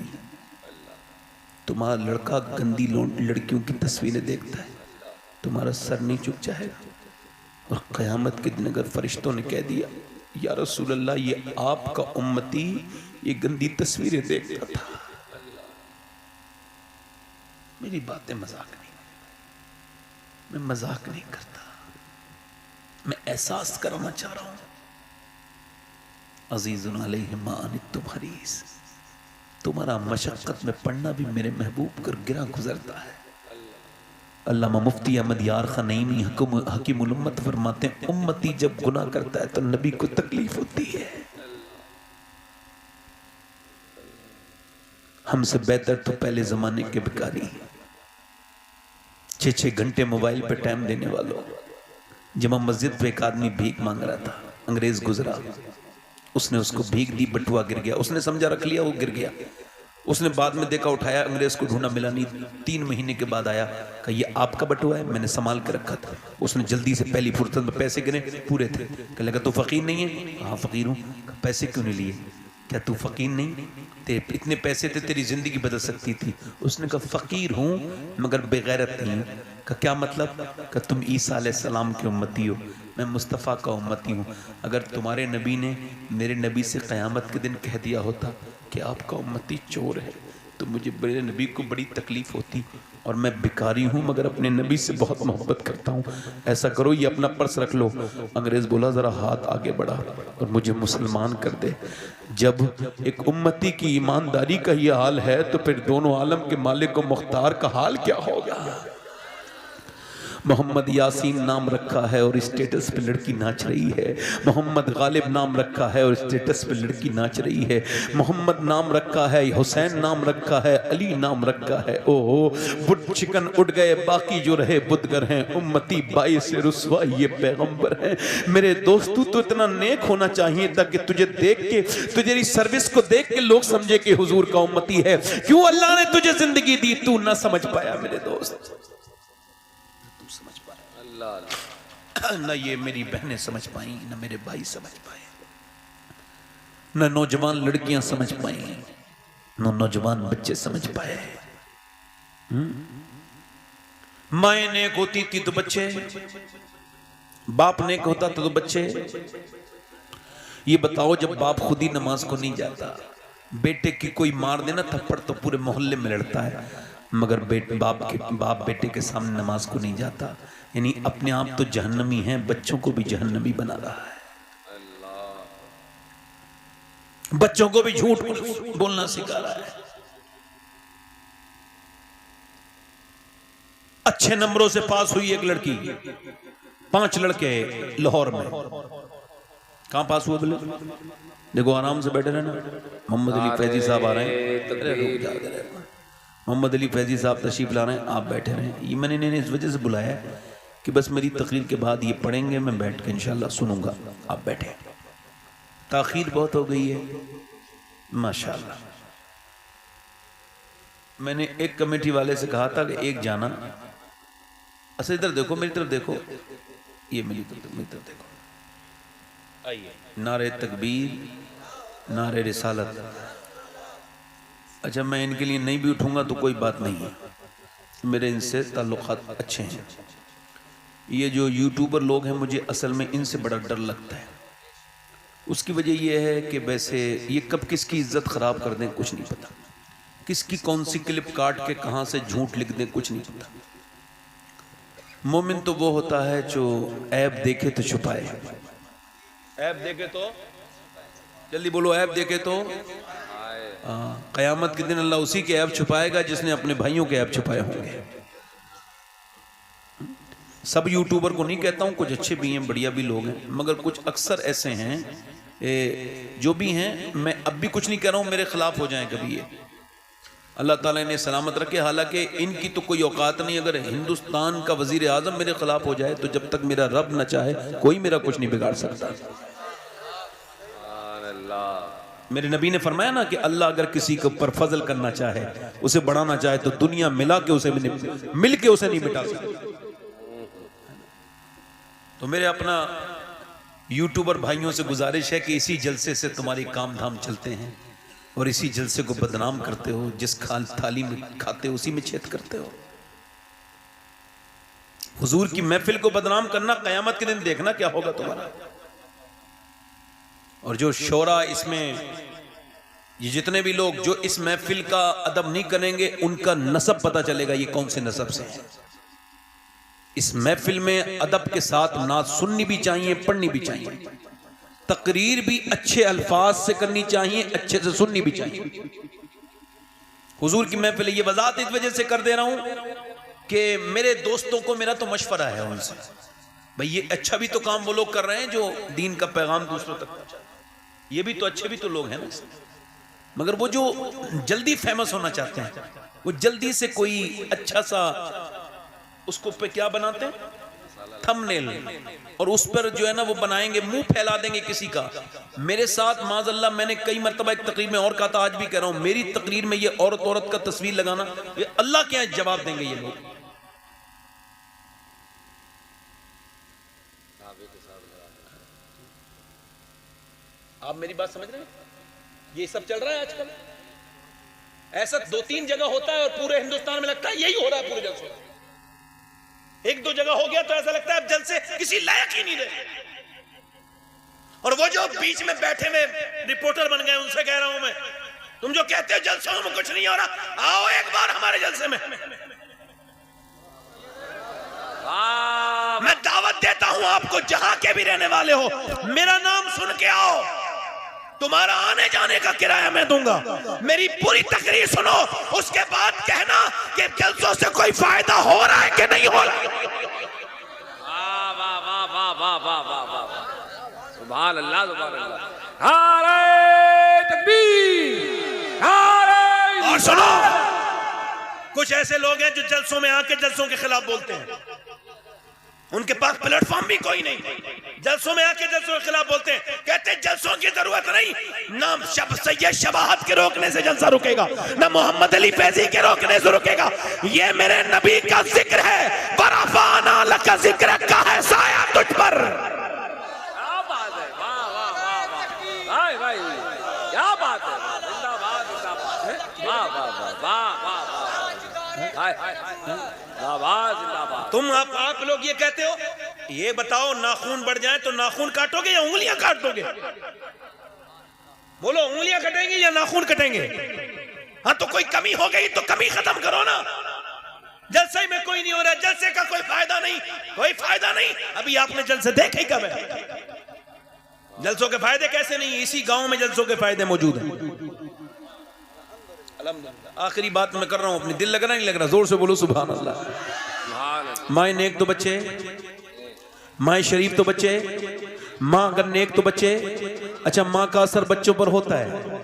तुम्हारा लड़का गंदी लड़कियों की तस्वीरें देखता है, तुम्हारा सर नहीं झुक जाएगा? और क़यामत के दिन अगर फरिश्तों ने कह दिया या रसूल अल्लाह ये आपका उम्मती ये गंदी तस्वीरें देखता था, मेरी बातें मजाक नहीं, मैं मजाक नहीं करता, मैं एहसास कराना चाह रहा हूं। अजीजुन अलैहि मा अनित्तुम हरीस, तुम्हारा मशक्कत में पढ़ना भी मेरे महबूब कर गिरा गुजरता है। अल्लामा मुफ्ती अहमद यार खनईमी हकीमुल उम्मत फरमाते हैं, उम्मती जब गुनाह करता है तो नबी को तकलीफ होती है। हमसे बेहतर तो पहले जमाने के भिखारी, 6-6 घंटे मोबाइल पे टाइम देने वालों। जमा मस्जिद पे एक आदमी भीख मांग रहा था, अंग्रेज गुजरा, उसने उसको भीख दी, बटुआ गिर गया, उसने समझा रख लिया, वो गिर गया। उसने बाद में देखा, उठाया, अंग्रेज को ढूंढा, मिला नहीं। 3 महीने के बाद आया, कहा ये आपका बटुआ है, मैंने संभाल के रखा था। उसने जल्दी से पहली फुर्सत में पैसे गिने, पूरे थे। कहने लगा तू फकीर नहीं है? हाँ फकीर हूँ। पैसे क्यों नहीं लिए? क्या तू फकीर नहीं? तेरे इतने पैसे थे, तेरी जिंदगी बदल सकती थी। उसने कहा फकीर हूँ मगर बेगैरत नहीं। का क्या मतलब? का तुम ईसा अलैहिस्सलाम के उम्मती हो, मैं मुस्तफ़ा का उम्मती हूँ। अगर तुम्हारे नबी ने मेरे नबी से क़यामत के दिन कह दिया होता कि आपका उम्मती चोर है, तो मुझे मेरे नबी को बड़ी तकलीफ होती। और मैं भिखारी हूँ मगर अपने नबी से बहुत मोहब्बत करता हूँ। ऐसा करो, ये अपना पर्स रख लो। अंग्रेज बोला ज़रा हाथ आगे बढ़ा और मुझे मुसलमान कर दे। जब एक उम्मती की ईमानदारी का ये हाल है तो फिर दोनों आलम के मालिक व मुख्तार का हाल क्या होगा? मोहम्मद यासीन नाम रखा है और स्टेटस पे लड़की नाच रही है। मोहम्मद गालिब नाम रखा है और स्टेटस पे लड़की नाच रही है। मोहम्मद नाम रखा है, हुसैन नाम रखा है, अली नाम रखा है। ओहो, बुट चिकन उड़ गए, बाकी जो रहे बुदगर हैं। उम्मती बाई से रुसवा ये पैगंबर हैं। मेरे दोस्तों, तो इतना नेक होना चाहिए ताकि तुझे देख के, तुझे सर्विस को देख के लोग समझे कि हुजूर का उम्मती है। क्यों अल्लाह ने तुझे जिंदगी दी, तू ना समझ पाया मेरे दोस्त। न ये मेरी बहनें समझ पाई, न मेरे भाई समझ पाए, न नौजवान लड़कियां समझ पाई, न नौजवान बच्चे समझ पाए। माए नेक होती थी तो बच्चे, बाप नेक होता था तो बच्चे। ये बताओ, जब बाप खुद ही नमाज को नहीं जाता, बेटे की कोई मार देना थप्पड़ तो पूरे मोहल्ले में लड़ता है, मगर बाप बेटे के सामने नमाज को नहीं जाता। यानी अपने आप तो जहन्नमी है, बच्चों को भी जहन्नमी बना रहा है। बच्चों को भी झूठ बोलना सिखा रहा है। अच्छे नंबरों से पास हुई एक लड़की, 5 लड़के लाहौर में। कहां पास हुआ बोले? देखो आराम से बैठे रहना। मोहम्मद अली फैजी साहब आ रहे हैं, मोहम्मद अली फैजी साहब तशरीफ ला रहे हैं, आप बैठे रहें। ये मैंने इन्हें इस वजह से बुलाया कि बस मेरी तकरीर के बाद ये पढ़ेंगे, मैं बैठ के इंशाल्लाह सुनूंगा। आप बैठे, ताखीर बहुत हो गई है माशाल्लाह। मैंने एक कमेटी वाले से कहा था कि एक जाना, अच्छा इधर देखो, मेरी तरफ देखो, ये मेरी तरफ देखो, आइए। नारे तकबीर, नारे रिसालत। अच्छा, मैं इनके लिए नहीं भी उठूंगा तो कोई बात नहीं है, मेरे इनसे ताल्लुकात अच्छे हैं। ये जो यूट्यूबर लोग हैं, मुझे असल में इनसे बड़ा डर लगता है। उसकी वजह यह है कि वैसे ये कब किसकी इज्जत ख़राब कर दें कुछ नहीं पता, किसकी कौन सी क्लिप काट के कहाँ से झूठ लिख दें कुछ नहीं पता। मोमिन तो वो होता है जो ऐब देखे तो छुपाए। ऐब देखे तो, जल्दी बोलो, ऐब देखे तो क़यामत के दिन अल्लाह उसी के ऐब छुपाएगा जिसने अपने भाइयों के ऐब छुपाए होंगे। सब यूट्यूबर को नहीं कहता हूँ, कुछ अच्छे भी हैं, बढ़िया भी लोग हैं, मगर कुछ अक्सर ऐसे हैं जो भी हैं, मैं अब भी कुछ नहीं कह रहा हूँ मेरे खिलाफ हो जाए कभी, ये अल्लाह ताला ने सलामत रखे। हालांकि इनकी तो कोई औकात नहीं, अगर हिंदुस्तान का वजीर आजम मेरे खिलाफ हो जाए तो जब तक मेरा रब न चाहे कोई मेरा कुछ नहीं बिगाड़ सकता। मेरे नबी ने फरमाया ना कि अल्लाह अगर किसी के ऊपर फजल करना चाहे, उसे बढ़ाना चाहे, तो दुनिया मिला के उसे मिल के उसे नहीं मिटा सकता। तो मेरे अपना यूट्यूबर भाइयों से गुजारिश है कि इसी जलसे से तुम्हारी काम धाम चलते हैं और इसी जलसे को बदनाम करते हो। जिस थाली में खाते हो उसी में छेद करते हो। हुजूर की महफिल को बदनाम करना, क़यामत के दिन देखना क्या होगा तुम्हारा। और जो शोरा इसमें, ये जितने भी लोग जो इस महफिल का अदब नहीं करेंगे, उनका नसब पता चलेगा ये कौन से नसब से है। इस महफिल में अदब के साथ नात सुननी भी चाहिए, पढ़नी भी चाहिए, तकरीर भी अच्छे अल्फाज से करनी चाहिए, अच्छे से सुननी भी चाहिए। हुजूर की महफिल, ये वजाहत इस वजह से कर दे रहा हूं कि मेरे दोस्तों को मेरा तो मशवरा है उनसे, भाई ये अच्छा भी तो काम वो लोग कर रहे हैं जो दीन का पैगाम दूसरों तक पहुंचा, ये भी तो अच्छे भी तो लोग हैं ना, मगर वो जो जल्दी फेमस होना चाहते हैं, वो जल्दी से कोई अच्छा सा उसको पे क्या बनाते हैं, थंबनेल, और उस पर जो है ना वो बनाएंगे, मुंह फैला देंगे किसी का। मेरे साथ माज़अल्लाह मैंने कई मरतबा एक तकरीर में और कहा था, आज भी कह रहा हूं, मेरी तकरीर में ये औरत का तस्वीर लगाना, ये अल्लाह के यहाँ जवाब देंगे ये लोग। आप मेरी बात समझ रहे हैं? ये सब चल रहा है आजकल। ऐसा 2-3 जगह होता है और पूरे हिंदुस्तान में लगता है यही हो रहा है पूरे जलसे। एक दो जगह हो गया तो ऐसा लगता है अब जलसे किसी लायक ही नहीं रहे। और वो जो बीच में बैठे हुए रिपोर्टर बन गए, उनसे कह रहा हूं मैं, तुम जो कहते हो जलसों में कुछ नहीं हो रहा, आओ एक बार हमारे जलसे में। मैं दावत देता हूं आपको, जहां के भी रहने वाले हो, मेरा नाम सुन के आओ, तुम्हारा आने जाने का किराया मैं दूंगा। मेरी पूरी तकरीर सुनो, उसके बाद कहना कि जलसों से कोई फायदा हो रहा है कि नहीं हो रहा। वाह वाह वाह वाह वाह वाह वाह वाह, सुभान अल्लाह सुभान अल्लाह, नारे तकबीर, नारे। और सुनो, कुछ ऐसे लोग हैं जो जलसों में आके जलसों के खिलाफ बोलते हैं, उनके पास प्लेटफॉर्म भी कोई नहीं, जलसों में आके जलसों के खिलाफ बोलते हैं, कहते हैं जलसों की जरूरत नहीं, ना सैयद शबाहत के रोकने से जलसा रुकेगा, ना मोहम्मद अली फैजी के रोकने से रुकेगा, ये मेरे नबी का जिक्र है, बरफाना लका जिक्र का है साया तुझ पर। क्या बात है, वाह वाह वाह वाह, भाई भाई क्या बात है, जिंदाबाद जिंदाबाद, वाह वाह वाह वाह वाह वाह, जिंदाबाद। तुम आप लोग ये कहते हो, ये बताओ नाखून बढ़ जाए तो नाखून काटोगे या उंगलियां काट दोगे? बोलो, उंगलियां कटेंगी या नाखून कटेंगे? हाँ, तो कोई कमी हो गई तो कमी खत्म करो ना। जलसे में कोई नहीं हो रहा, जलसे का कोई फायदा नहीं, कोई फायदा नहीं। अभी आपने जलसे देखे कब है? जलसों के फायदे कैसे नहीं? इसी गांव में जलसों के फायदे मौजूद हैं। आखिरी बात मैं कर रहा हूं, अपनी दिल लग रहा नहीं लग रहा? जोर से बोलो सुभान अल्लाह। माए नेक तो बच्चे, माए शरीफ तो बच्चे, माँ अगर नेक तो बच्चे। अच्छा, माँ का असर बच्चों पर होता है।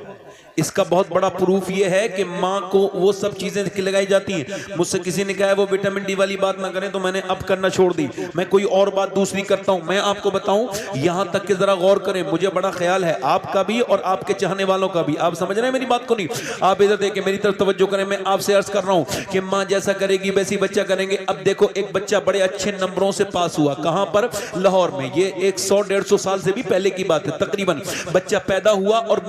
इसका बहुत बड़ा प्रूफ ये है कि माँ को वो सब चीजें खिलाई जाती हैं। मुझसे किसी ने कहा है वो विटामिन डी वाली बात ना करें, तो मैंने अब करना छोड़ दी। मैं कोई और बात दूसरी करता हूं। मैं आपको बताऊं, यहां तक कि जरा गौर करें, मुझे बड़ा ख्याल है आपका भी और आपके चाहने वालों का भी। आप समझ रहे हैं मेरी बात को? नहीं, आप इधर देखें, मेरी तरफ तवज्जो करें। मैं आपसे अर्ज कर रहा हूं कि माँ जैसा करेगी वैसी बच्चा करेंगे। अब देखो, एक बच्चा बड़े अच्छे नंबरों से पास हुआ, कहां पर? लाहौर में। ये 100-150 साल से भी पहले की बात है तकरीबन। बच्चा पैदा हुआ और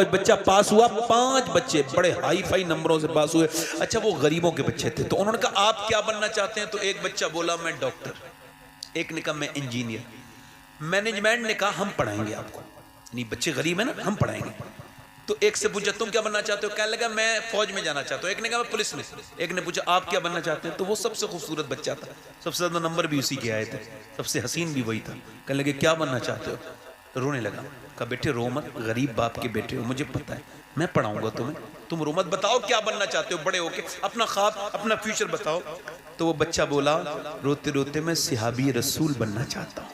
बच्चा पास हुआ, 5 बच्चे बड़े हाई फाई नंबरों से पास हुए। अच्छा, वो गरीबों के बच्चे थे, तो उन्होंने कहा आप क्या बनना चाहते हैं? तो एक बच्चा बोला मैं डॉक्टर, एक ने कहा मैं इंजीनियर। मैनेजमेंट ने कहा हम पढ़ाएंगे आपको, नहीं बच्चे गरीब है ना, हम पढ़ाएंगे। तो एक से पूछा तुम क्या बनना चाहते हो? कहने लगा मैं फौज में जाना चाहता हूँ। एक ने कहा मैं पुलिस में। एक ने पूछा आप क्या बनना चाहते हैं? तो वो सबसे खूबसूरत बच्चा था, सबसे ज्यादा नंबर भी उसी के आए थे, सबसे हसीन भी वही था। कहने लगे क्या बनना चाहते हो? तो रोने लगा। कहा बेटे रो मत, गरीब बाप के बेटे हो, मुझे पता है, मैं पढ़ाऊंगा तुम्हें, तुम रो मत। बताओ क्या बनना चाहते हो बड़े होके, अपना ख्वाब अपना फ्यूचर बताओ। तो वो बच्चा बोला रोते रोते मैं सिहाबी रसूल बनना चाहता हूँ।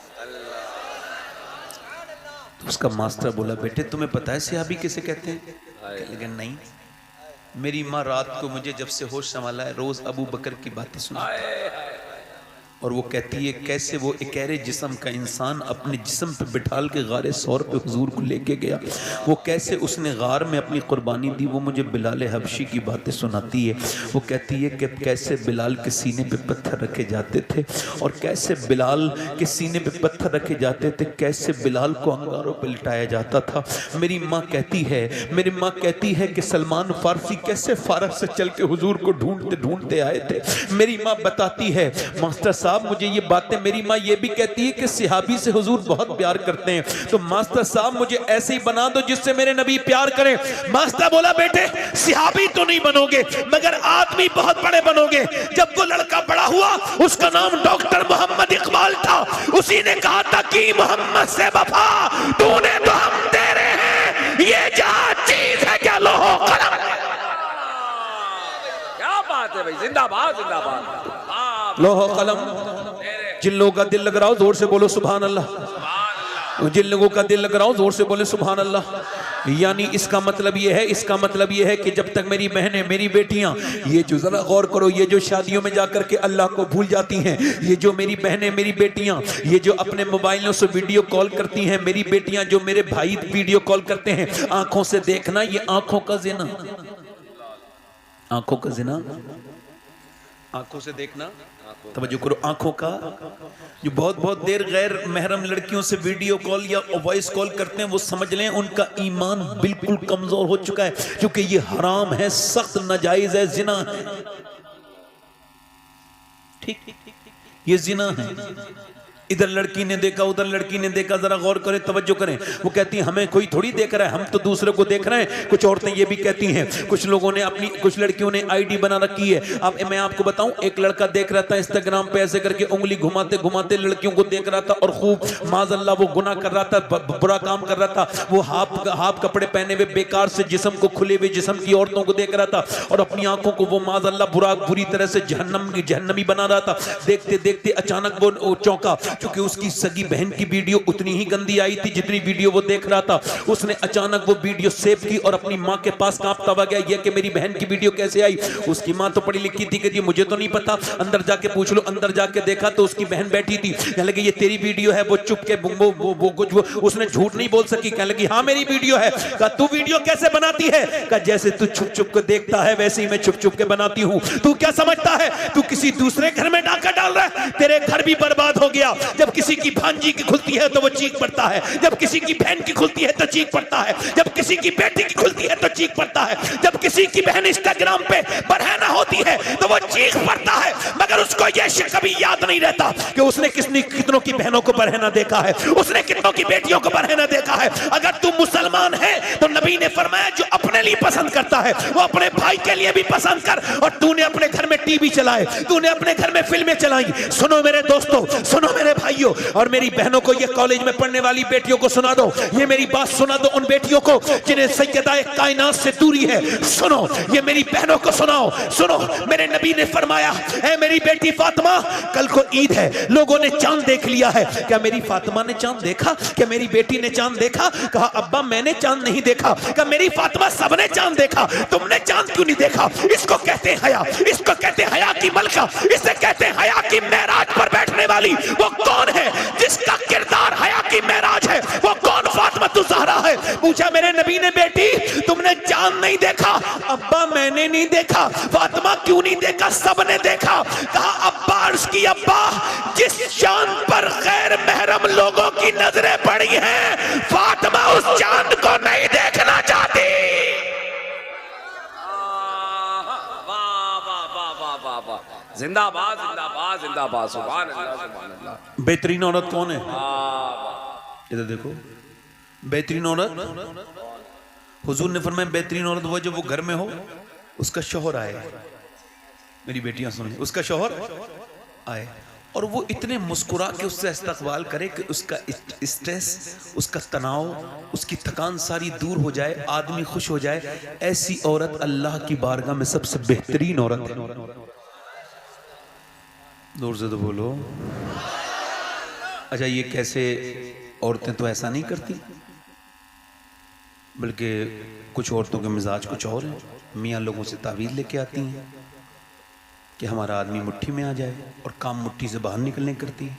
तो उसका मास्टर बोला बेटे तुम्हें पता है सिहाबी किसे कहते हैं? लेकिन नहीं, मेरी माँ रात को मुझे जब से होश संभाला है रोज अबू बकर की बातें सुनाती, और वो कहती है कैसे वो इकहरे जिस्म का इंसान अपने जिस्म पे बिठाल के गारे सौर पे हुजूर को लेके गया, वो कैसे उसने गार में अपनी कुर्बानी दी। वो मुझे बिलाल हबशी की बातें सुनाती है। वो कहती है कि कैसे बिलाल के सीने पे पत्थर रखे जाते थे, और कैसे बिलाल के सीने पे पत्थर रखे जाते थे, कैसे बिलाल को अंगारों पे लिटाया जाता था। मेरी माँ कहती है कि सलमान फारसी कैसे फारस से चल के हुजूर को ढूंढते ढूंढते आए थे। मेरी माँ बताती है मास्टर साहब मुझे ये बातें, मेरी माँ ये भी कहती है कि सिहाबी से हुजूर बहुत प्यार करते हैं, तो मास्टर साहब मुझे ऐसे ही बना दो जिससे मेरे नबी प्यार करें। मास्टर बोला बेटे सिहाबी तो नहीं बनोगे मगर आदमी बहुत बड़े बनोगे। जब वो लड़का बड़ा हुआ उसका नाम डॉक्टर मोहम्मद इकबाल था, उसी ने कहा था कि मोहम्मद से वफा तूने तो हम दे रहे हैं, ये क्या चीज है क्या लोहो कलम। क्या बात है भाई, जिंदाबाद जिंदाबाद। लोहो कलम। जिन लोगों का दिल लग रहा हो जोर से बोलो सुभान अल्लाह। जिन लोगों का दिल लग रहा हो जोर से बोले सुभान अल्लाह। यानी इसका मतलब ये है कि जब तक मेरी बहनें, मेरी बेटियां, ये जो जरा गौर करो, ये जो शादियों में जाकर के अल्लाह को भूल जाती हैं, ये जो मेरी बहनें, मेरी बेटियां, ये जो अपने मोबाइलों से वीडियो कॉल करती हैं, मेरी बेटियां जो मेरे भाई वीडियो कॉल करते हैं, आंखों से देखना, ये आंखों का जिना, आंखों का जिना, आंखों से देखना, तवज्जो करो, आंखों का। जो बहुत देर गैर महरम लड़कियों से वीडियो कॉल या वॉइस कॉल करते हैं, वो समझ लें उनका ईमान बिल्कुल कमजोर हो चुका है, क्योंकि ये हराम है, सख्त नाजायज है, जिना है। ठीक, ये जिना है। इधर लड़की ने देखा, उधर लड़की ने देखा, जरा गौर करें, तवज्जो करें। वो कहती है हमें कोई थोड़ी देख रहा है, हम तो दूसरे को देख रहे हैं। कुछ औरतें ये भी कहती हैं, कुछ लोगों ने अपनी, कुछ लड़कियों ने आईडी बना रखी है। अब मैं आपको बताऊं, एक लड़का देख रहा था इंस्टाग्राम पे, ऐसे करके उंगली घुमाते घुमाते लड़कियों को देख रहा था और खूब माज़अल्लाह वो गुनाह कर रहा था, बुरा काम कर रहा था। वो हाफ कपड़े पहने हुए बेकार से जिस्म को, खुले हुए जिस्म की औरतों को देख रहा था और अपनी आंखों को वो माज़अल्लाह बुरी तरह से जहन्नमी बना रहा था। देखते देखते अचानक वो चौंका, क्योंकि उसकी सगी बहन की वीडियो उतनी ही गंदी आई थी जितनी वीडियो वो देख रहा था। उसने अचानक वो वीडियो सेव की और अपनी माँ के पास कांपता हुआ गया, ये कि मेरी बहन की वीडियो कैसे आई। उसकी माँ तो पढ़ी लिखी थी कि जी मुझे तो नहीं पता, अंदर जाके पूछ लो। अंदर जाके देखा तो उसकी बहन बैठी थी, कहने लगी ये तेरी वीडियो है। वो चुप के वो कुछ उसने झूठ नहीं बोल सकी, कहने लगी हाँ मेरी वीडियो है। कहा तू वीडियो कैसे बनाती है? कहा जैसे तू छुप छुप के देखता है वैसे ही मैं छुप छुप के बनाती हूँ। तू क्या समझता है तू किसी दूसरे घर में डाका डाल रहा है? तेरे घर भी बर्बाद हो गया। जब किसी की भांजी की खुलती है तो वो चीख पड़ता है, जब किसी की बहन की खुलती है तो चीख पड़ता है, जब किसी की बेटी की खुलती है तो चीख पड़ता है, जब किसी की बहन इंस्टाग्राम पे बरहना होती है तो वो चीख पड़ता है। मगर उसको ये कभी याद नहीं रहता कि उसने कितनों की बहनों को बरहना देखा है, उसने कितनों की बेटियों को बरहना देखा है। अगर तू मुसलमान है तो नबी ने फरमाया जो अपने लिए पसंद करता है वो अपने भाई के लिए भी पसंद कर। और तूने अपने घर में टीवी चलाए, तूने अपने घर में फिल्में चलाई। सुनो मेरे दोस्तों, सुनो मेरे भाइयों और मेरी बहनों को, ये कॉलेज में पढ़ने वाली बेटियों को सुना दो, ये मेरी बात सुना दो उन बेटियों को जिन्हें सैयदाए कायनात से दूरी है। सुनो, ये मेरी बहनों को सुनाओ। सुनो, मेरे नबी ने फरमाया है मेरी बेटी फातिमा, कल को ईद है, लोगों ने चांद देख लिया है। क्या मेरी फातिमा ने चांद देखा? क्या मेरी बेटी ने चांद देखा? कहा अब्बा मैंने चांद नहीं देखा। कहा मेरी फातिमा सबने चांद देखा, तुमने चांद क्यों नहीं देखा? इसको कहते हैं हया, इसको कहते हैं हया की मलका, इसे कहते हैं हया की मेराज पर बैठने वाली। वो कौन है जिसका किरदार हया की मेराज है? वो कौन? फातिमा ज़हरा है। पूछा मेरे नबी ने बेटी तुमने चांद नहीं देखा? अब्बा मैंने नहीं देखा। फातिमा क्यों नहीं देखा? सबने देखा। कहा अब्बा, अर्ज़ की अब्बा जिस चांद पर गैर महरम लोगों की नजरें पड़ी हैं, फातिमा उस चांद को नहीं देखना चाहती। जिंदाबाद जिंदाबाद जिंदाबाद, सुभान अल्लाह सुभान अल्लाह। बेहतरीन औरत कौन है? इधर देखो, बेहतरीन औरत, हुजूर ने फरमाया बेहतरीन औरत वो जो वो घर में हो, उसका शौहर आए। मेरी बेटियां सुनिए, उसका शौहर आए और वो इतने मुस्कुरा के उससे इस्तकबाल करे कि उसका स्ट्रेस, उसका तनाव, उसकी थकान सारी दूर हो जाए, आदमी खुश हो जाए। ऐसी औरत अल्लाह की बारगाह में सबसे बेहतरीन औरत है। दूर से तो बोलो। अच्छा, ये कैसे? औरतें तो ऐसा नहीं करती, बल्कि कुछ औरतों के मिजाज कुछ और है। मियाँ लोगों से तावीज़ लेके आती हैं कि हमारा आदमी मुट्ठी में आ जाए और काम मुट्ठी से बाहर निकलने करती है।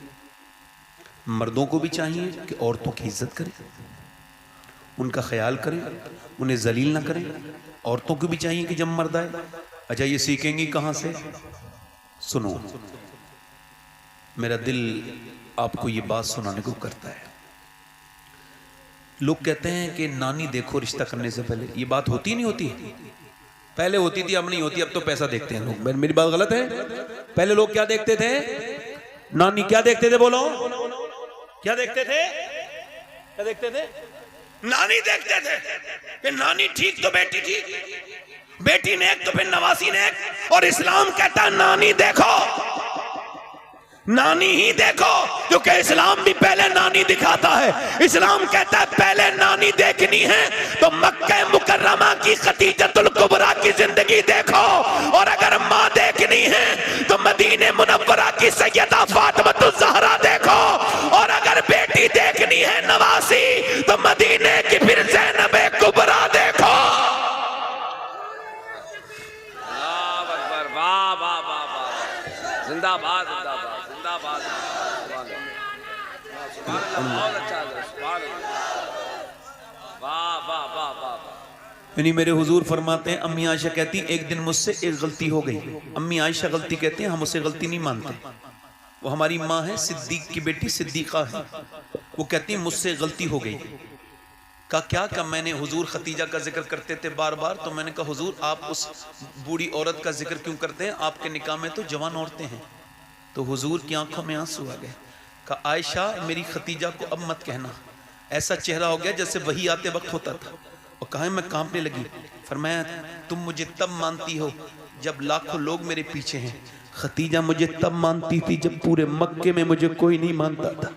मर्दों को भी चाहिए कि औरतों की इज्जत करें, उनका ख्याल करें, उन्हें जलील ना करें। औरतों को भी चाहिए कि जब मर्द आए। अच्छा, ये सीखेंगी कहाँ से? सुनो, मेरा दिल आपको ये बात सुनाने को करता है। लोग कहते हैं कि नानी देखो रिश्ता करने से पहले। ये बात होती नहीं होती? पहले होती थी, अब नहीं होती। अब तो पैसा देखते हैं लोग। मेरी बात गलत है? पहले लोग क्या देखते थे? नानी क्या देखते थे? बोलो, क्या देखते थे? क्या देखते थे? नानी देखते थे कि नानी ठीक तो बेटी ठीक, बेटी ने एक तो फिर नवासी ने एक। और इस्लाम कहता है नानी देखो, नानी ही देखो, क्योंकि इस्लाम भी पहले नानी दिखाता है। इस्लाम कहता है पहले नानी देखनी है तो मक्का मुकर्रमा की खतीजतुल कुबरा की जिंदगी देखो, और अगर माँ देखनी है तो मदीने मुनव्वरा की सैयदा फातिमा ज़हरा देखो, और अगर बेटी बेटी देखनी है नवासी तो मदीने की फिर ज़ैनब कुबरा देखो। अल्लाह अकबर, वाह वाह वाह वाह, जिंदाबाद जिंदाबाद जिंदाबाद, सुभान अल्लाह, बहुत अच्छा है, सुभान अल्लाह, वाह वाह वाह वाह। यानी मेरे हुजूर फरमाते हैं, अम्मी आयशा कहती एक दिन मुझसे एक गलती हो गई। अम्मी आयशा गलती कहते हैं, हम उसे गलती नहीं मानते, वो हमारी माँ है, सिद्दीक की बेटी सिद्दीका है। वो कहती है मुझसे गलती हो गई। कहा क्या? का मैंने हुजूर खतीजा का जिक्र करते थे बार बार, तो मैंने कहा हुजूर आप उस बूढ़ी औरत का जिक्र क्यों करते हैं, आपके निकाह में तो जवान औरतें हैं। तो हुजूर की आंखों में आंसू आ गए। कहा आयशा मेरी खतीजा को अब मत कहना, ऐसा चेहरा हो गया जैसे वही आते वक्त होता था। और कहा मैं कांपने लगी। फरमाया तुम मुझे तब मानती हो जब लाखों लोग मेरे पीछे हैं, खतीजा मुझे तब मानती थी जब पूरे मक्के में मुझे कोई नहीं मानता था।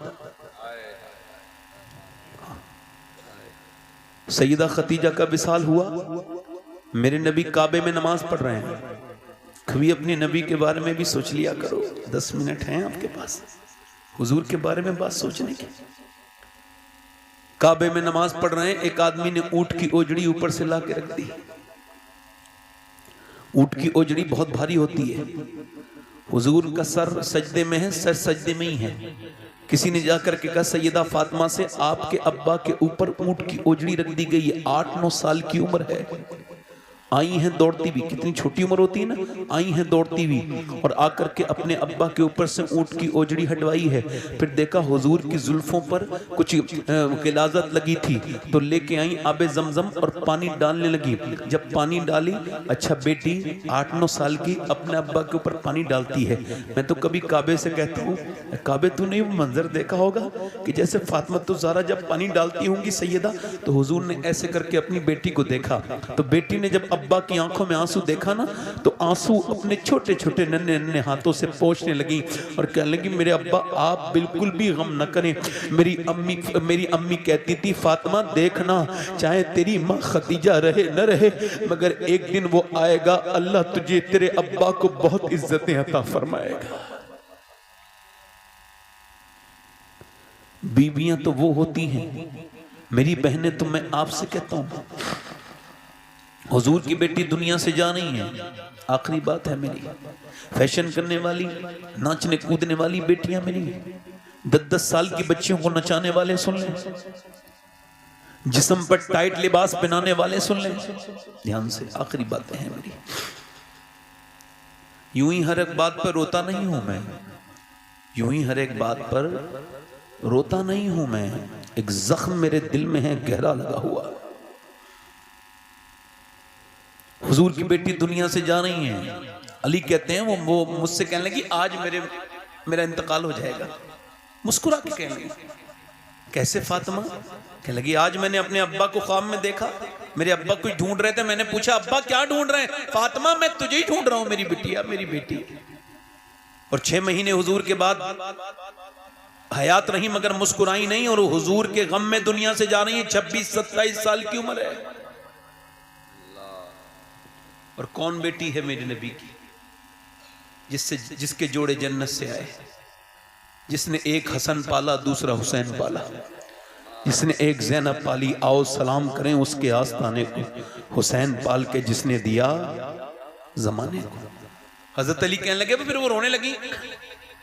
सैयदा खतीजा का विसाल हुआ, मेरे नबी काबे में नमाज पढ़ रहे हैं। कभी अपने नबी के बारे में भी सोच लिया करो, 10 मिनट हैं आपके पास हुजूर के बारे में बात सोचने की। काबे में नमाज पढ़ रहे हैं, एक आदमी ने ऊंट की ओजड़ी ऊपर से ला के रख दी। ऊंट की ओजड़ी बहुत भारी होती है, हुजूर का सर सजदे में है, सर सजदे में ही है। किसी ने जाकर के कहा सैयदा फातिमा से आपके अब्बा के ऊपर ऊंट की ओजड़ी रख दी गई है, 8-9 साल की उम्र है। आई हैं दौड़ती भी, कितनी छोटी उम्र होती है ना, आई हैं दौड़ती भी और आकर के अपने अब्बा के ऊपर से ऊंट की ओजड़ी हटवाई है। फिर देखा हुजूर की जुल्फों पर कुछ गिलाजत लगी थी, तो लेके आई आबे जमजम और पानी डालने लगी। जब पानी डाली, अच्छा बेटी 8-9 साल की अपने अब्बा के ऊपर पानी डालती है। मैं तो कभी काबे से कहता हूँ, काबे तूने वो मंजर देखा होगा कि जैसे फातिमा तो ज़ारा जब पानी डालती होंगी सैयदा, तो हुजूर ने ऐसे करके अपनी बेटी को देखा। तो बेटी ने जब अब्बा की आंखों में आंसू देखा ना, तो आंसू अपने छोटे छोटे नन्हे नन्हे हाथों से पोंछने लगी और कहने लगी मेरे अब्बा आप बिल्कुल भी गम न करें। मेरी अम्मी कहती थी फातिमा देखना, चाहे तेरी माँ खदीजा रहे न रहे, मगर एक दिन वो आएगा, अल्लाह तुझे तेरे अब्बा को बहुत इज्जतें अता फरमाएगा। बीवियां तो वो होती हैं, मेरी बहनें तो मैं आपसे कहता हूं, हुजूर की बेटी दुनिया से जा रही है। आखिरी बात है मेरी, फैशन करने वाली, नाचने कूदने वाली बेटियां मेरी, 10-10 साल की बच्चियों को नचाने वाले सुन लें, जिस्म पर टाइट लिबास पहनाने वाले सुन लें, ध्यान से। आखिरी बातें हैं मेरी, यूं ही हर एक बात पर रोता नहीं हूं मैं, यूं ही हर एक बात पर रोता नहीं हूं मैं, एक जख्म मेरे दिल में है गहरा लगा हुआ। हुजूर की बेटी दुनिया से जा रही हैं। अली कहते हैं वो मुझसे कहने लगी आज मेरा इंतकाल हो जाएगा। मुस्कुरा के कहने लगी, कैसे फातिमा? कहने लगी आज मैंने अपने अब्बा को ख्वाब में देखा, मेरे अब्बा कुछ ढूंढ रहे थे। मैंने पूछा अब्बा क्या ढूंढ रहे हैं? फातिमा मैं तुझे ही ढूंढ रहा हूं मेरी बिटिया, मेरी बेटी। और 6 महीने हुजूर के बाद हयात रही मगर मुस्कुराई नहीं, और हुजूर के गम में दुनिया से जा रही है। 26-27 साल की उम्र है। और कौन बेटी है मेरे नबी की जिसके जोड़े जन्नत से आए, जिसने एक हसन पाला दूसरा हुसैन पाला, जिसने एक ज़ैनब पाली, आओ सलाम करें उसके आस्ताने को, हुसैन पाल के जिसने दिया जमाने को। हजरत अली कहने लगे, फिर वो रोने लगी,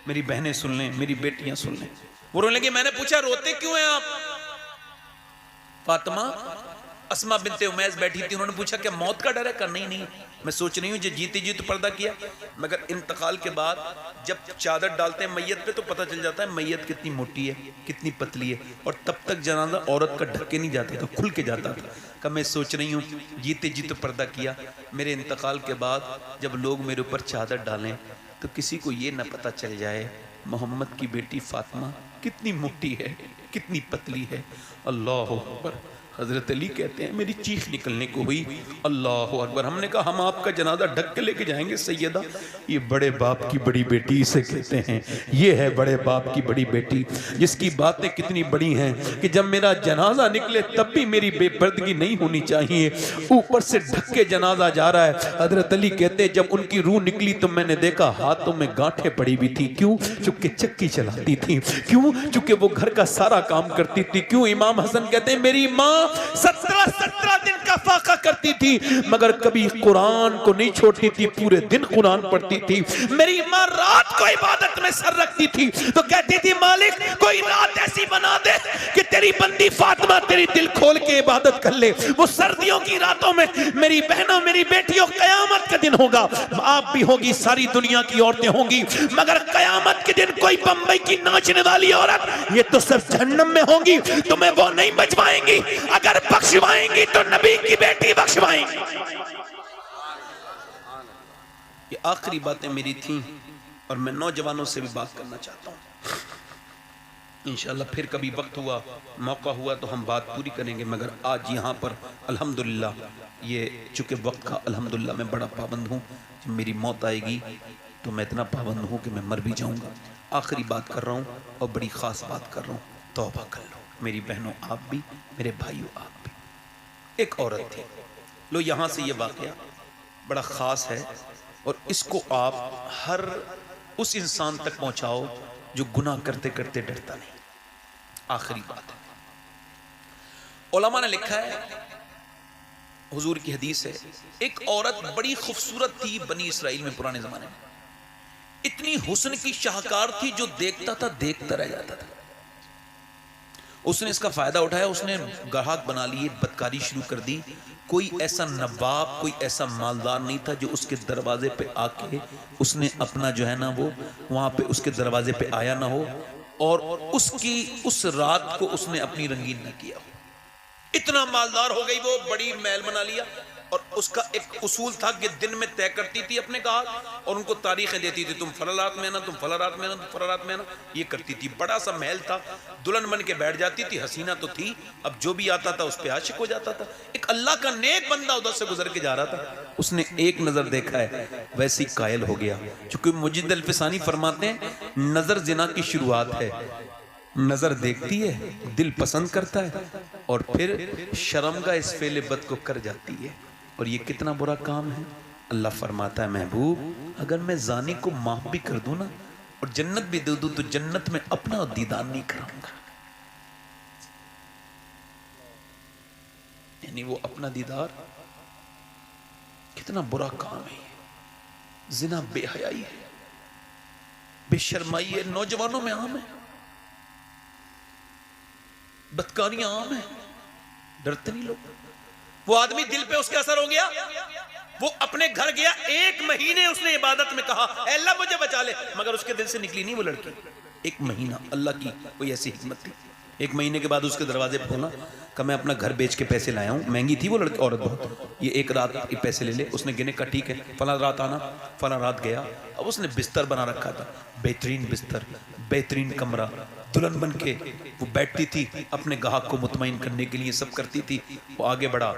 मेरी बहनें सुन लें, मेरी बेटियां सुन लें। वो रोने लगी। मैंने पूछा रोते क्यों हैं आप? फातिमा अस्मा बिनते उमैस बैठी थी, उन्होंने पूछा क्या मौत का डर है? करना ही नहीं, मैं सोच रही हूँ जो जीते जी तो पर्दा किया, मगर इंतकाल के बाद जब चादर डालते हैं मैयत पे तो पता चल जाता है मैयत कितनी मोटी है, कितनी पतली है, और तब तक जनाजा औरत का ढक के नहीं जाता था, खुल के जाता था। कब मैं सोच रही हूँ जीते जी तो पर्दा किया, मेरे इंतकाल के बाद जब लोग मेरे ऊपर चादर डालें तो किसी को ये न पता चल जाए मोहम्मद की बेटी फातिमा कितनी मोटी है, कितनी पतली है। अल्लाह अकबर, हजरत अली कहते हैं मेरी चीख निकलने को हुई, अल्लाह अकबर। हमने कहा हम आपका जनाजा ढक के लेके जाएंगे सैयदा। ये बड़े बाप की बड़ी बेटी इसे कहते हैं, ये है बड़े बाप की बड़ी बेटी जिसकी बातें कितनी बड़ी हैं कि जब मेरा जनाजा निकले तब भी मेरी बेपर्दगी नहीं होनी चाहिए, ऊपर से ढक के जनाजा जा रहा है। हजरत अली कहते हैं जब उनकी रूह निकली तो मैंने देखा हाथों में गांठें पड़ी हुई थी। क्यों? चुपके चक्की चलाती थी। क्यों? चूंकि वो घर का सारा काम करती थी। क्यों? इमाम हसन कहते हैं मेरी माँ 17 दिन का फाका करती थी मगर कभी कुरान को नहीं छोड़ती थी, पूरे दिन कुरान पढ़ती थी। मेरी माँ रात को इबादत में सर रखती थी तो कहती थी मालिक कोई रात ऐसी बना दे कि तेरी बंदी फातिमा तेरी दिल खोल के इबादत कर ले। वो सर्दियों की रातों में मेरी बहनों मेरी बेटियों कयामत का दिन होगा, आप भी होगी, सारी दुनिया की औरतें होंगी, मगर कयामत के दिन कोई बंबई की नाचने वाली औरत ये तो सिर्फ जहन्नम में होंगी, तुम्हें वो नहीं बचवाएंगी, अगर बख्शवाएंगी तो नबी की बेटी बख्शवाएंगी। ये आखिरी बातें मेरी थी और मैं नौजवानों से भी बात करना चाहता हूं। इंशाअल्लाह फिर कभी वक्त हुआ मौका हुआ तो हम बात पूरी करेंगे, मगर आज यहाँ पर अल्हम्दुलिल्लाह ये चूँकि वक्त का अल्हम्दुलिल्लाह मैं बड़ा पाबंद हूँ। जब मेरी मौत आएगी तो मैं इतना पाबंद हूँ कि मैं मर भी जाऊँगा। आखिरी बात कर रहा हूँ और बड़ी ख़ास बात कर रहा हूँ, तौबा कर लो मेरी बहनों, आप भी, मेरे भाइयों आप भी। एक औरत थी, लो यहाँ से ये वाक़या बड़ा ख़ास है और इसको आप हर उस इंसान तक पहुँचाओ जो गुनाह करते करते डरता नहीं। आखिरी बात है, उलमा ने लिखा है, हुजूर की हदीस है, एक औरत बड़ी खूबसूरत थी बनी इसराइल में पुराने ज़माने में, इतनी हुस्न की शाहकार थी जो देखता था देखता रह जाता था। उसने इसका फायदा उठाया, उसने ग्राहक बना लिए, बदकारी शुरू कर दी। कोई ऐसा नवाब कोई ऐसा मालदार नहीं था जो उसके दरवाजे पे आके उसने अपना जो है ना वो वहां पे उसके दरवाजे पे आया ना हो और उसकी उस रात को उसने अपनी रंगीन न किया हो। इतना मालदार हो गई वो, बड़ी महल बना लिया और उसका एक उसूल था कि दिन में तय करती थी अपने ग्राहक और उनको तारीखें देती थी, तुम फला रात में आना, तुम फला रात में आना, तुम फला रात में आना, ये करती थी। बड़ा सा महल था, दुल्हन बन के बैठ जाती थी, हसीना तो थी, अब जो भी आता था उस पर आशिक हो जाता था। एक अल्लाह का नेक बंदा उधर से गुजर के जा रहा था, उसने एक नजर देखा है, वैसे ही कायल हो गया। चूंकि मुजिद अल-फिसानी फरमाते हैं नजर जिना की शुरुआत है, नजर देखती है, दिल पसंद करता है और फिर शर्मगा इस फेले बद को कर जाती है। और ये कितना बुरा काम है। अल्लाह फरमाता है महबूब अगर मैं जानी को माफ भी कर दूं ना और जन्नत भी दे दूं तो जन्नत में अपना दीदार नहीं कराऊंगा। यानी वो अपना दीदार, कितना बुरा काम है। जिना बेहयाई है, बेशर्माई है, नौजवानों में आम है, बदकारियां आम है, डरते नहीं लोग। वो आदमी दिल पे उसके असर हो गया, वो अपने घर गया, 1 महीने उसने इबादत में कहा अल्लाह मुझे बचा ले, मगर उसके दिल से निकली नहीं वो लड़की। 1 महीना, अल्लाह की कोई ऐसी हिकमत थी। 1 महीने के बाद उसके दरवाजे पर खोला, कहा मैं अपना घर बेच के पैसे लाया हूँ। महंगी थी वो लड़की, औरत बहुत, ये 1 रात के पैसे ले ले। उसने गिने का ठीक है फला रात आना, फला रात गया। अब उसने बिस्तर बना रखा था, बेहतरीन बिस्तर, बेहतरीन कमरा, दुल्हन बन के वो बैठती थी, अपने गाहक को मुतमईन करने के लिए सब करती थी। वो आगे बढ़ा,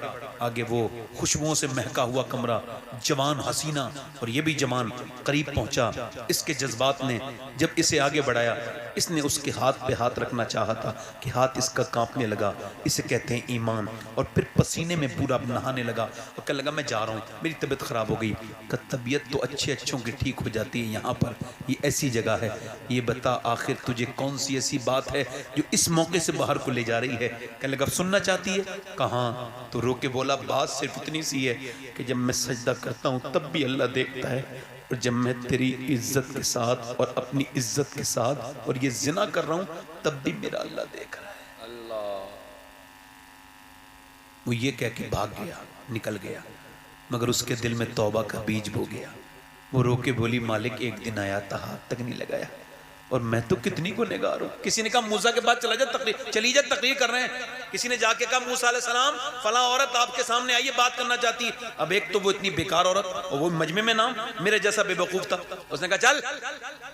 आगे वो खुशबुओं से महका हुआ कमरा, जवान हसीना और ये भी जवान करीब पहुंचा। इसके जज्बात ने जब इसे आगे बढ़ाया, इसने उसके हाथ पे हाथ रखना चाहा था कि हाथ इसका कांपने लगा। इसे कहते हैं ईमान। और फिर पसीने में पूरा नहाने लगा और कहने लगा मैं जा रहा हूँ, मेरी तबीयत खराब हो गई। का तबीयत तो अच्छे अच्छों की ठीक हो जाती है, यहाँ पर ये ऐसी जगह है, ये बता आखिर तुझे कौन सी ऐसी बात है जो इस मौके से बाहर को ले जा रही है। कहने लगा सुनना चाहती है? कहाँ? तो रो के बोला बात सिर्फ इतनी सी है कि जब मैं सजदा करता हूँ तब भी अल्लाह देखता है, और जब मैं तेरी इज्जत के साथ और अपनी इज्जत के साथ और ये जिना कर रहा हूँ तब भी मेरा अल्लाह देख रहा है। अल्लाह। वो ये कह के भाग गया, निकल गया, मगर उसके दिल में तौबा का बीज बो गया। वो रो के बोली मालिक एक दिन आया था हाथ तक नहीं लगाया और मैं तो कितनी गुनहगार हूँ। किसी ने कहा मूसा के पास चला जा, तकरीर चली जा, तकरीर कर रहे हैं। किसी ने जाके कहा मूसा अलैहि सलाम फला औरत आपके सामने आई है, बात करना चाहती है। अब एक तो वो इतनी बेकार औरत और वो मजमे में नाम मेरे जैसा बेवकूफ था। उसने कहा चल।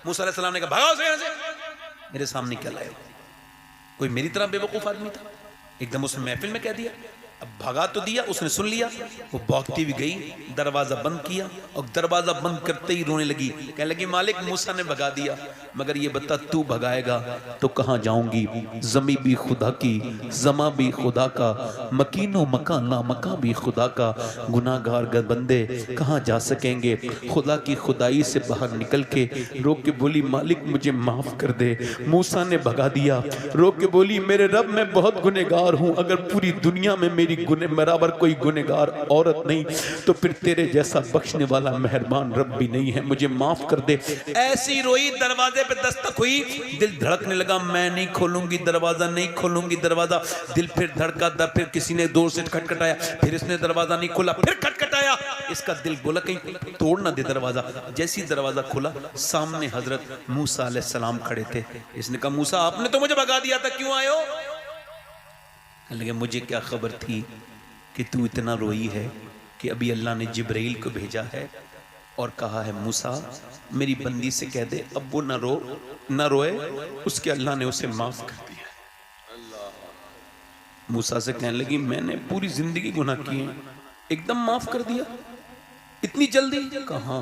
मूसा अलैहि सलाम ने कहा भगाओ से यहाँ से, मेरे सामने क्या लाए? कोई मेरी तरह बेवकूफ आदमी था? एकदम उसने महफिल में कह दिया। अब भगा तो दिया, उसने सुन लिया, वो भौंकती हुई गई, दरवाजा बंद किया और दरवाजा बंद करते ही रोने लगी। कहने लगी मालिक मूसा ने भगा दिया, मगर ये बता तू भगाएगा तो कहाँ जाऊंगी? जमी भी खुदा की, जमा भी खुदा का, मकीनो मकान ना मकान भी खुदा का, गुनाहगार बंदे कहाँ जा सकेंगे? खुदा की खुदाई से बाहर निकल के रो के बोली मालिक मुझे माफ कर दे। मूसा ने भगा दिया, रो के बोली मेरे रब मैं बहुत गुनहगार हूँ, अगर पूरी दुनिया में मेरी गुने बराबर कोई गुनहगार औरत नहीं तो फिर तेरे जैसा बख्शने वाला मेहरबान रब भी नहीं है, मुझे माफ कर दे। ऐसी रोई, दरवाजे पे दस्तक हुई, दिल धड़कने लगा, मैं नहीं खोलूंगी दरवाजा, नहीं खोलूंगी दरवाजा। दिल फिर धड़का, फिर किसी ने जोर से खटखटाया, फिर इसने दरवाजा नहीं खोला, फिर खटखटाया। इसका दिल बोला कहीं तोड़ ना दे दरवाजा। जैसी दरवाजा खुला, सामने हजरत मूसा अलैहिस्सलाम खड़े थे। इसने कहा मूसा आपने तो मुझे भगा दिया था, क्यों आए हो? कहने लगे मुझे क्या खबर थी कि तू इतना रोई है कि अभी अल्लाह ने जिब्राइल को भेजा है और कहा है मूसा मेरी बंदी से कह दे अब वो न रोए, उसके अल्लाह ने उसे माफ कर दिया। मूसा से कहने लगी मैंने पूरी जिंदगी गुनाह किए, एकदम माफ कर दिया, इतनी जल्दी? कहा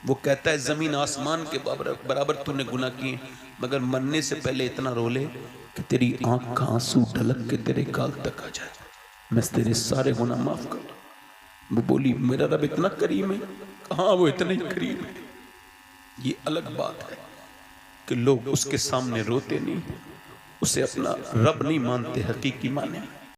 वो कहता है जमीन आसमान के बराबर तूने गुनाह किए, मगर मरने से पहले इतना रो ले कि तेरी आंख का आंसू ढलक के तेरे गाल तक आ जाए, मैं तेरे सारे गुनाह माफ कर दूं। वो बोली मेरा रब इतना करीम है? कहाँ वो इतना ही करीम है। ये अलग बात है कि लोग उसके सामने रोते नहीं, उसे अपना रब नहीं मानते, हकीकी माने।